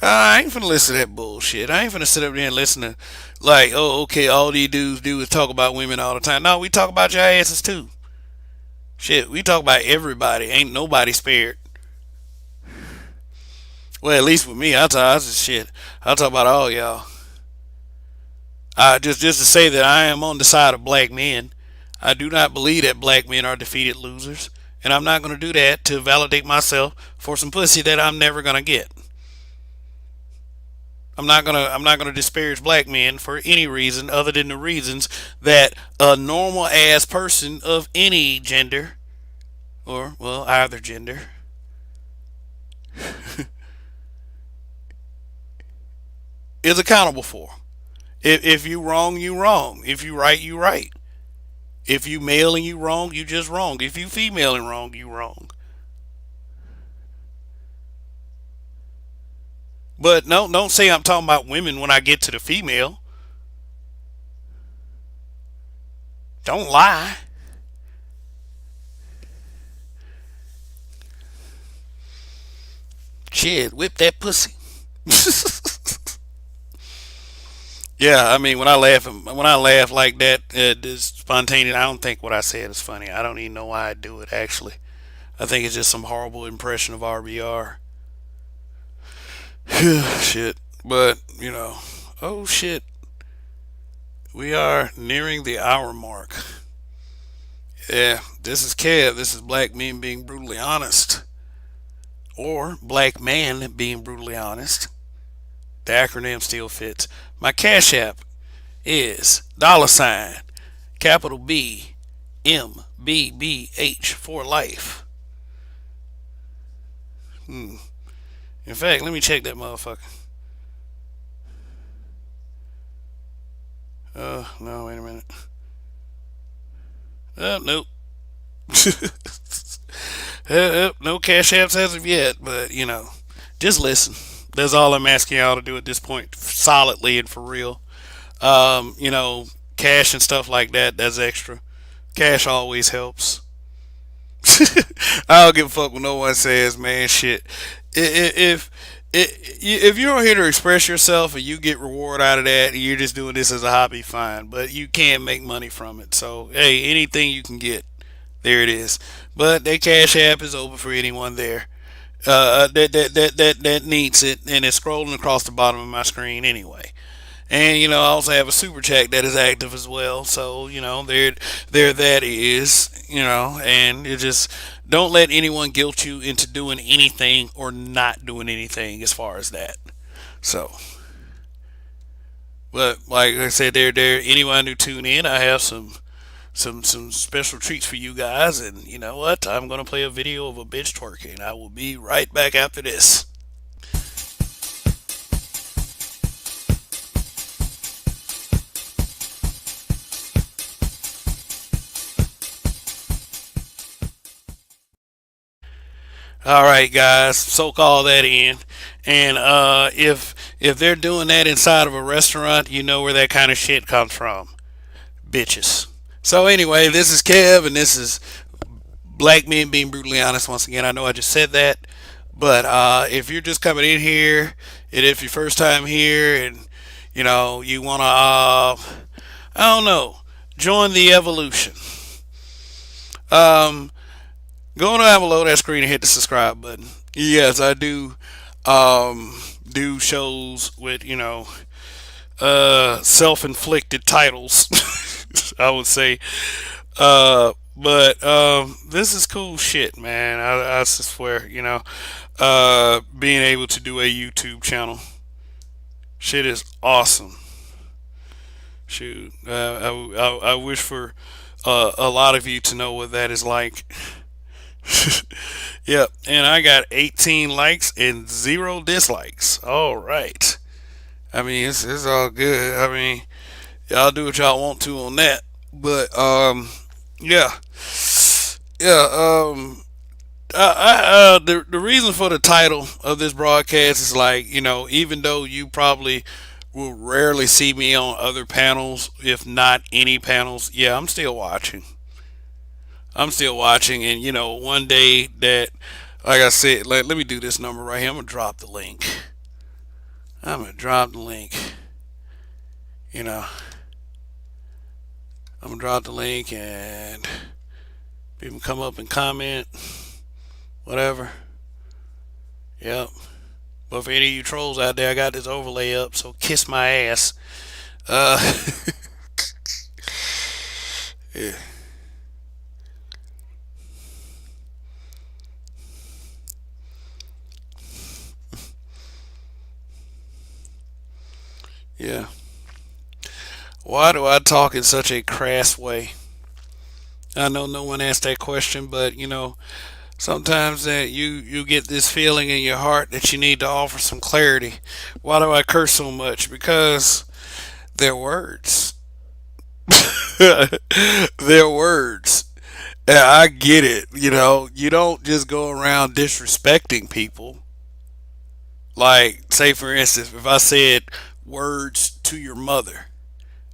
Speaker 1: I ain't finna listen to that bullshit. I ain't finna sit up there and listen to, like, oh, okay, all these dudes do is talk about women all the time. No, we talk about your asses too. Shit, we talk about everybody. Ain't nobody spared. Well, at least with me, I just shit. I talk about all y'all. Just to say that I am on the side of black men. I do not believe that black men are defeated losers, and I'm not gonna do that to validate myself for some pussy that I'm never gonna get. I'm not gonna disparage black men for any reason other than the reasons that a normal ass person of any gender, or well, either gender, is accountable for. If you wrong, you wrong. If you right, you right. If you male and you wrong, you just wrong. If you female and wrong, you wrong. But no, don't say I'm talking about women when I get to the female. Don't lie. Shit, whip that pussy. Yeah, I mean when I laugh like that, it's spontaneous. I don't think what I said is funny. I don't even know why I do it. Actually, I think it's just some horrible impression of RBR. Shit, but oh shit, we are nearing the hour mark. Yeah, this is Kev. This is Black Men Being Brutally Honest, or Black Man Being Brutally Honest. The acronym still fits. My Cash App is dollar sign capital B MBBH for life. In fact, let me check that motherfucker. No, wait a minute. Nope. No cash apps as of yet, but just listen. That's all I'm asking y'all to do at this point, solidly and for real. Um, you know, Cash and stuff like that, that's extra. Cash always helps. I don't give a fuck what no one says, man. Shit. If if you're here to express yourself and you get reward out of that, and you're just doing this as a hobby, fine. But you can't make money from it. So hey, anything you can get, there it is. But that Cash App is open for anyone there. That needs it, and it's scrolling across the bottom of my screen anyway. And I also have a super chat that is active as well. So there that is. And you just don't let anyone guilt you into doing anything or not doing anything as far as that. So, but like I said, there anyone who tune in, I have some special treats for you guys. And you know what? I'm gonna play a video of a bitch twerking. I will be right back after this. All right, guys, soak all that in. And if they're doing that inside of a restaurant, you know where that kind of shit comes from. Bitches. So anyway, this is Kev, and this is Black Men Being Brutally Honest. Once again, I know I just said that, but if you're just coming in here, and if your first time here, and you wanna, I don't know, join the evolution. Um, Go on down below that screen and hit the subscribe button. Yes, I do shows with self-inflicted titles. I would say, but this is cool shit, man. I swear, being able to do a YouTube channel, shit is awesome. Shoot, I wish for a lot of you to know what that is like. Yep, and I got 18 likes and 0 dislikes. All right. I mean, it's all good. I mean, y'all do what y'all want to on that. But yeah, yeah. The reason for the title of this broadcast is like even though you probably will rarely see me on other panels, if not any panels. Yeah, I'm still watching. I'm still watching, and one day that, like I said, let me do this number right here. I'm gonna drop the link. I'm gonna drop the link. You know, I'm gonna drop the link, and people come up and comment, whatever. Yep. But for any of you trolls out there, I got this overlay up, so kiss my ass. Uh, yeah, yeah. Why do I talk in such a crass way? I know no one asked that question, but sometimes that you get this feeling in your heart that you need to offer some clarity. Why do I curse so much? Because they're words. They're words. And I get it. You don't just go around disrespecting people. Like, say for instance, if I said words to your mother,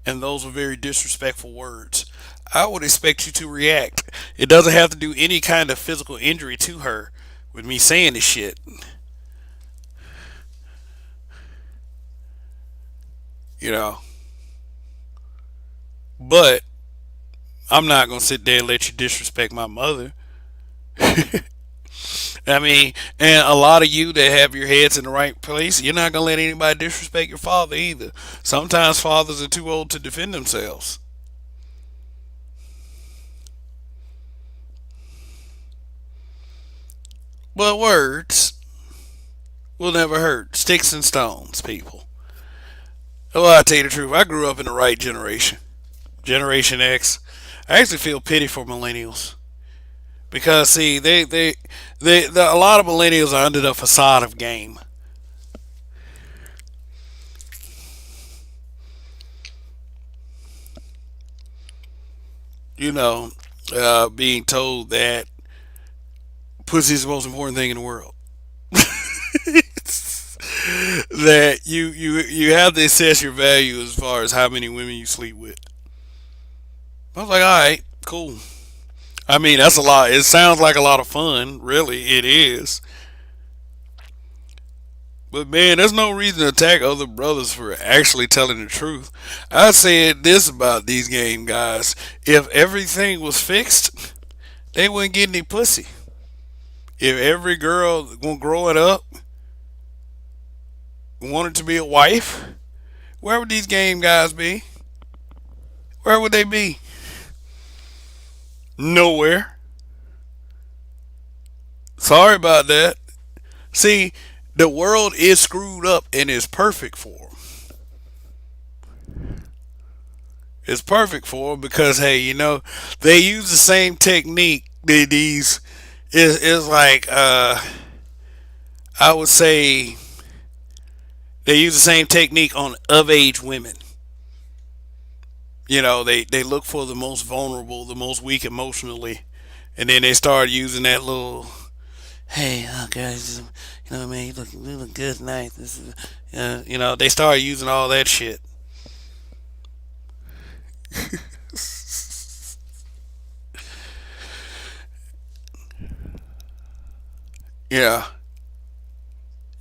Speaker 1: and those were very disrespectful words, I would expect you to react. It doesn't have to do any kind of physical injury to her with me saying this shit. You know, but I'm not gonna sit there and let you disrespect my mother. I mean, and a lot of you that have your heads in the right place, you're not gonna let anybody disrespect your father either. Sometimes fathers are too old to defend themselves. But words will never hurt. Sticks and stones, people. Well, I tell you the truth, I grew up in the right generation, Generation X. I actually feel pity for millennials because see, a lot of millennials are under the facade of game. You know, being told that pussy is the most important thing in the world. That you have to assess your value as far as how many women you sleep with. I was like, all right, cool. I mean, that's a lot. It sounds like a lot of fun. Really, it is. But man, there's no reason to attack other brothers for actually telling the truth. I said this about these game guys. If everything was fixed, they wouldn't get any pussy. If every girl growing up wanted to be a wife, where would these game guys be? Where would they be? Nowhere. Sorry about that. See, the world is screwed up and is perfect for them. It's perfect for them because hey, they use the same technique. These is like I would say they use the same technique on of age women. They look for the most vulnerable, the most weak emotionally, and then they start using that little, hey, guys, man, you look good tonight. This is, they start using all that shit. Yeah,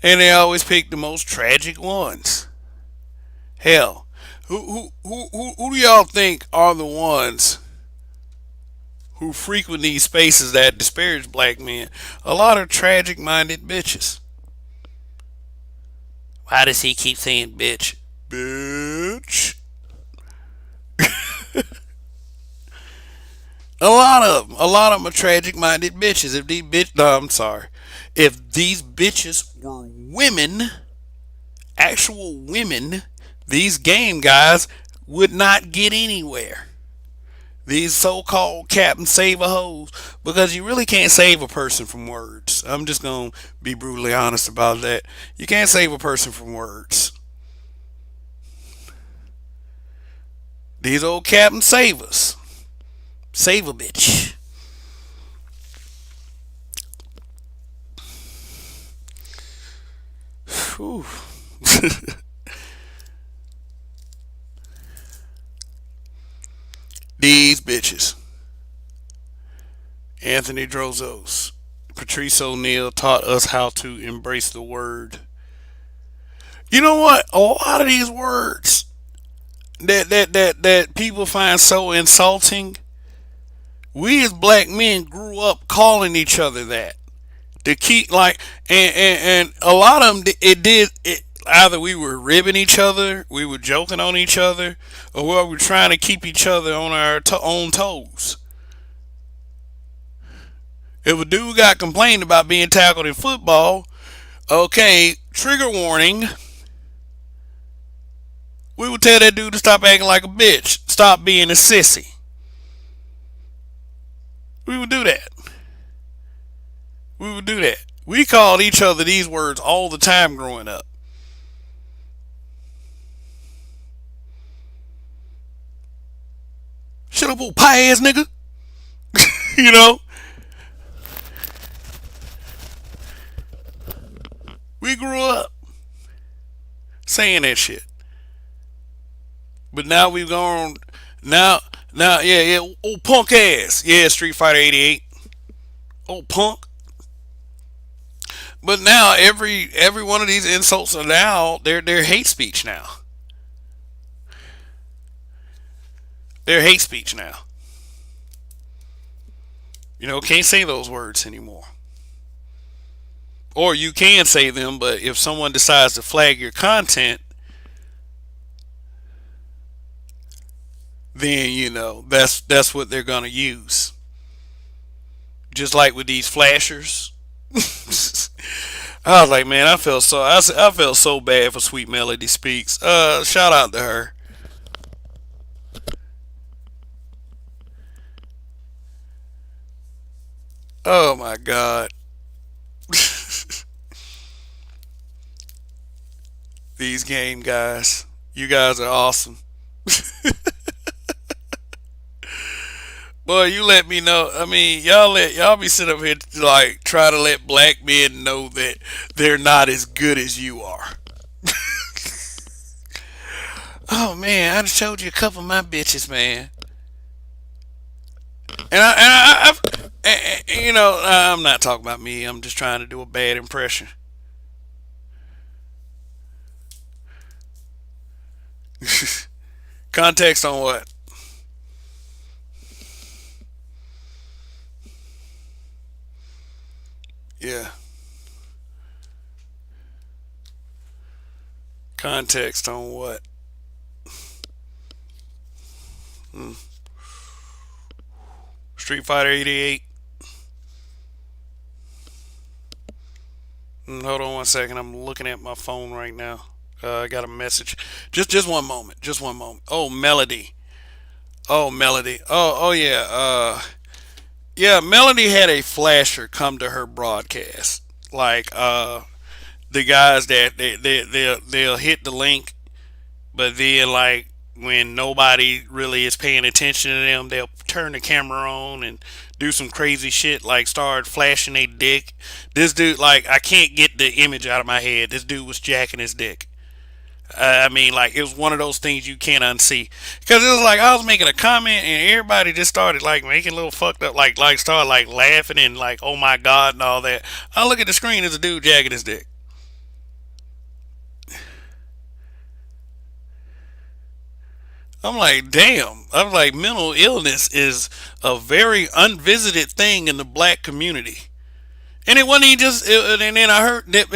Speaker 1: and they always pick the most tragic ones. Hell, who do y'all think are the ones who frequent these spaces that disparage black men? A lot of tragic minded bitches. Why does he keep saying bitch? Bitch. A lot of them are tragic minded bitches. If these bitch, no, I'm sorry. If these bitches were women, actual women, these game guys would not get anywhere. These so-called Captain Save a hoes, because you really can't save a person from words. I'm just gonna be brutally honest about that. You can't save a person from words. These old Captain Savers, save a bitch. Whew. bitches. Anthony Drozos. Patrice O'Neal taught us how to embrace the word. You know what? A lot of these words that people find so insulting, we as black men grew up calling each other that. To keep like and a lot of them it did it either we were ribbing each other, we were joking on each other, or we were trying to keep each other on our own toes. If a dude got complained about being tackled in football, okay, trigger warning, we would tell that dude to stop acting like a bitch, stop being a sissy. We would do that. We would do that. We called each other these words all the time growing up. Shut up, old pie ass nigga. you know, we grew up saying that shit. But now we've gone now yeah, old punk ass. Yeah, Street Fighter 88. Old punk. But now every one of these insults are now they're hate speech now. They're hate speech now. Can't say those words anymore. Or you can say them, but if someone decides to flag your content, then that's what they're gonna use. Just like with these flashers. I was like, man, I felt so bad for Sweet Melody Speaks. Shout out to her. Oh my god. These game guys. You guys are awesome. Boy, you let me know. I mean, y'all be sitting up here like try to let black men know that they're not as good as you are. Oh man, I just showed you a couple of my bitches, man. I'm not talking about me. I'm just trying to do a bad impression. Context on what? Yeah. Context on what? Hmm. Street Fighter 88. Hold on one second. I'm looking at my phone right now. I got a message. Just one moment. Just one moment. Oh, Melody. Oh, Melody. Oh yeah. Yeah. Melody had a flasher come to her broadcast. Like the guys that they'll hit the link, but then like when nobody really is paying attention to them, they'll turn the camera on and do some crazy shit like start flashing a dick. This dude, like, I can't get the image out of my head. This dude was jacking his dick. I mean, like, it was one of those things you can't unsee. Because it was like I was making a comment and everybody just started like making a little fucked up, like started like laughing and like, oh my god and all that. I look at the screen, as a dude jacking his dick. I'm like, damn. I'm like, mental illness is a very unvisited thing in the black community. And it wasn't even and then I heard that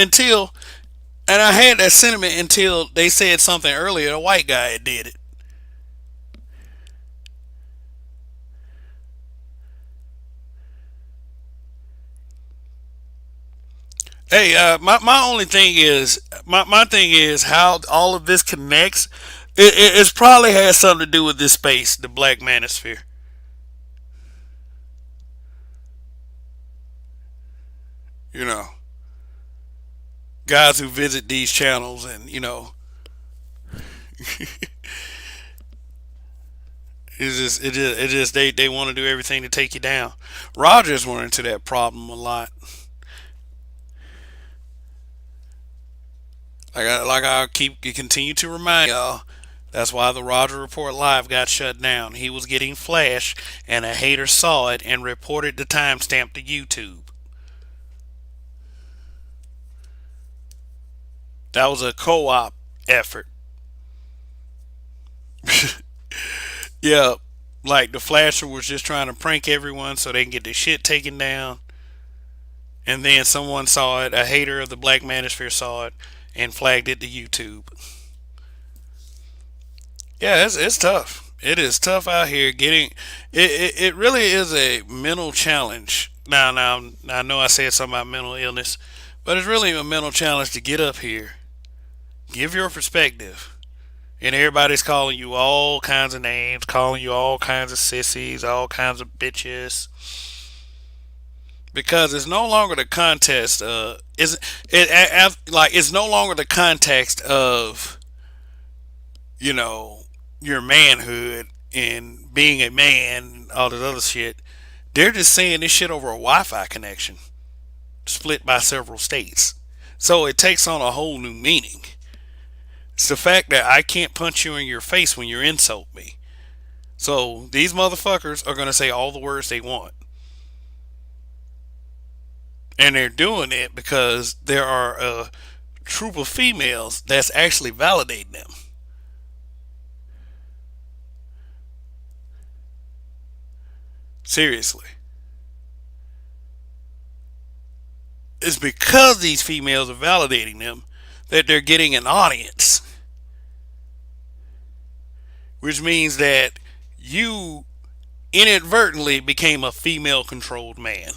Speaker 1: and I had that sentiment until they said something earlier. A white guy did it. Hey, my only thing is, my thing is how all of this connects. It's probably has something to do with this space, the Black Manosphere. You know, guys who visit these channels and it's just they want to do everything to take you down. Rogers went into that problem a lot. Like I keep continue to remind y'all, That's why the Roger Report Live got shut down. He was getting flash, and a hater saw it and reported the timestamp to YouTube. That was a co-op effort. Yeah, like the flasher was just trying to prank everyone so they can get their shit taken down. And then someone saw it, a hater of the Black Manosphere saw it, and flagged it to YouTube. Yeah, it's tough. It is tough out here getting. It really is a mental challenge. Now, I know I said something about mental illness, but it's really a mental challenge to get up here, give your perspective, and everybody's calling you all kinds of names, calling you all kinds of sissies, all kinds of bitches, because it's no longer the context. Is like it's no longer the context of you know your manhood and being a man and all this other shit. They're just saying this shit over a Wi-Fi connection split by several states. So it takes on a whole new meaning. It's the fact that I can't punch you in your face when you insult me. So these motherfuckers are going to say all the words they want. And they're doing it because there are a troop of females that's actually validating them. Seriously. It's because these females are validating them that they're getting an audience. Which means that you inadvertently became a female controlled man.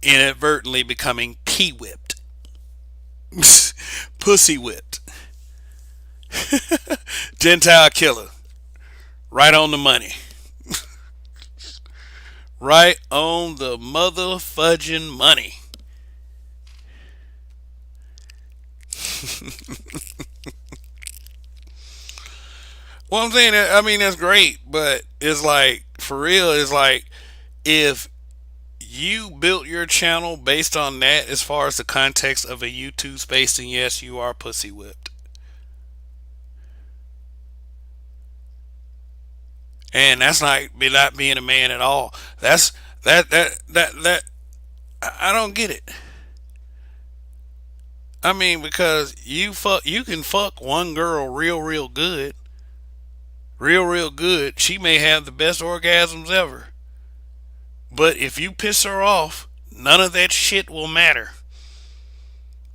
Speaker 1: Inadvertently becoming P whipped. Pussy whipped. Gentile killer. Right on the money. Right on the motherfudging money. Well, I'm saying, I mean, that's great, but it's like, for real, it's like, if you built your channel based on that as far as the context of a YouTube space, then yes, you are pussy whipped. And that's not being a man at all. That's that I don't get it. I mean, because you can fuck one girl real good, real good. She may have the best orgasms ever, but if you piss her off, none of that shit will matter.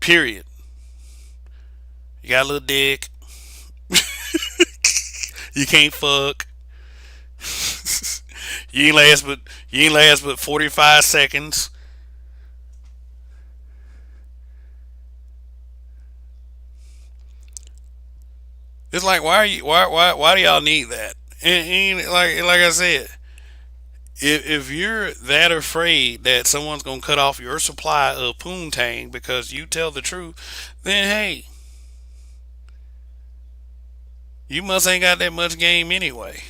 Speaker 1: Period. You got a little dick. You can't fuck. You ain't last but 45 seconds. It's like, why do y'all need that? And like I said, if you're that afraid that someone's gonna cut off your supply of poontang because you tell the truth, then hey, you must ain't got that much game anyway.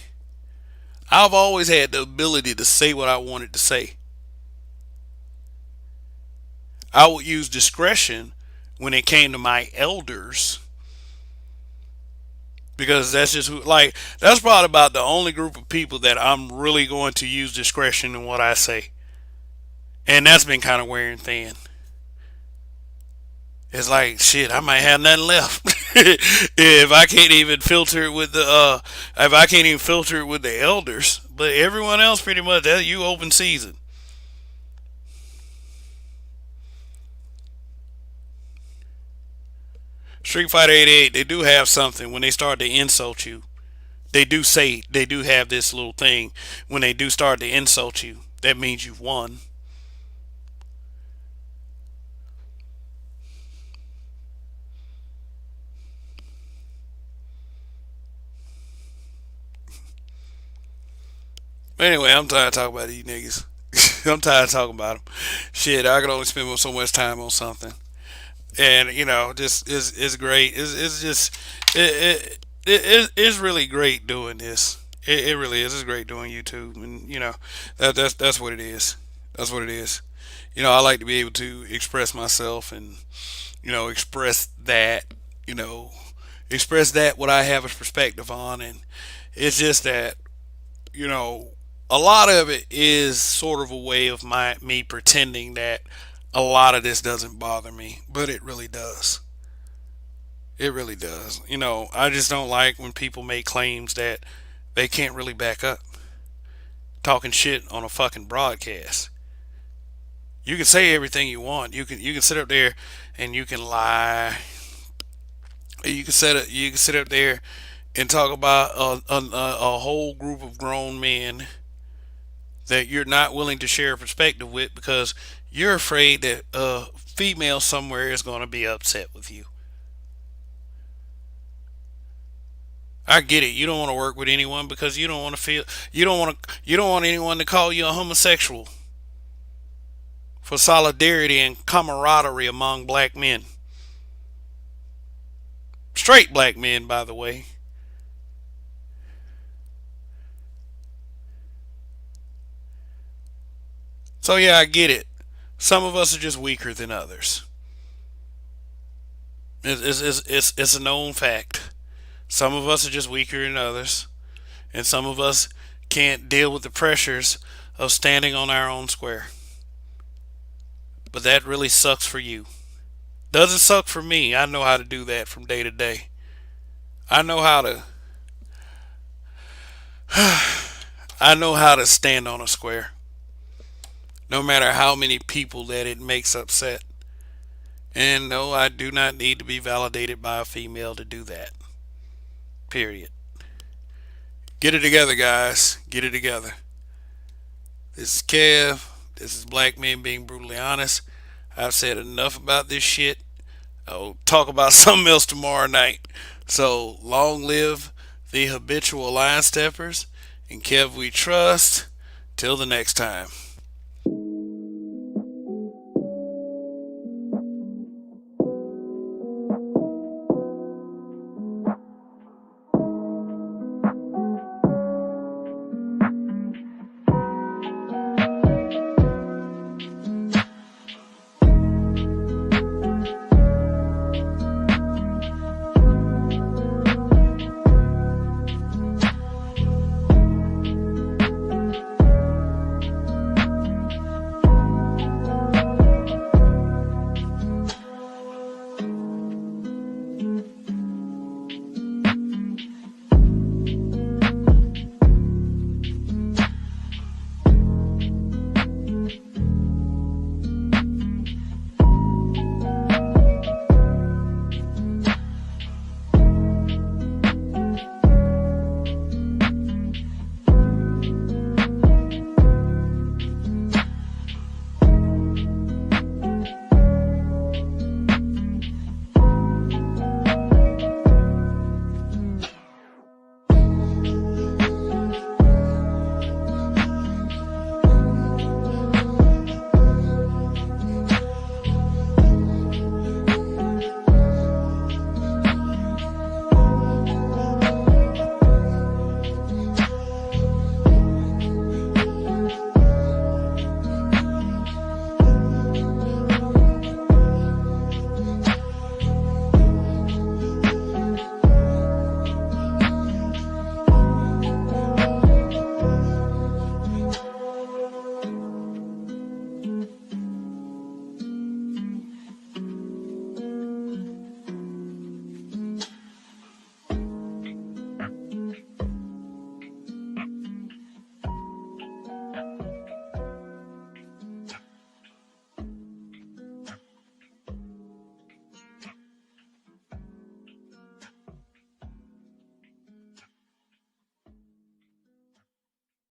Speaker 1: I've always had the ability to say what I wanted to say. I would use discretion when it came to my elders because that's just like that's probably about the only group of people that I'm really going to use discretion in what I say, and that's been kind of wearing thin. It's like shit. I might have nothing left if I can't even filter it with the if I can't even filter it with the elders. But everyone else, pretty much, that you open season. Street Fighter 88, they do have something when they start to insult you. They do have this little thing when they do start to insult you. That means you've won. But anyway, I'm tired of talking about these niggas. I'm tired of talking about them. Shit, I can only spend so much time on something, and just it's great. It's just it's really great doing this. It really is. It's great doing YouTube, and that's what it is. That's what it is. I like to be able to express myself and express that you know express that what I have a perspective on, and it's just that, you know, a lot of it is sort of a way of me pretending that a lot of this doesn't bother me, but it really does. It really does. You know, I just don't like when people make claims that they can't really back up, talking shit on a fucking broadcast. You can say everything you want. You can sit up there and you can lie. You can sit up there and talk about a whole group of grown men that you're not willing to share a perspective with because you're afraid that a female somewhere is going to be upset with you. I get it. You don't want to work with anyone because you don't want to feel you don't want anyone to call you a homosexual for solidarity and camaraderie among black men. Straight black men, by the way. So yeah, I get it. Some of us are just weaker than others. It's a known fact. Some of us are just weaker than others, and some of us can't deal with the pressures of standing on our own square. But that really sucks for you. Doesn't suck for me. I know how to do that from day to day. I know how to I know how to stand on a square, no matter how many people that it makes upset. And no, I do not need to be validated by a female to do that. Period. Get it together, guys. Get it together. This is Kev. This is Black Men Being Brutally Honest. I've said enough about this shit. I'll talk about something else tomorrow night. So, long live the habitual line steppers and Kev we trust. Till the next time.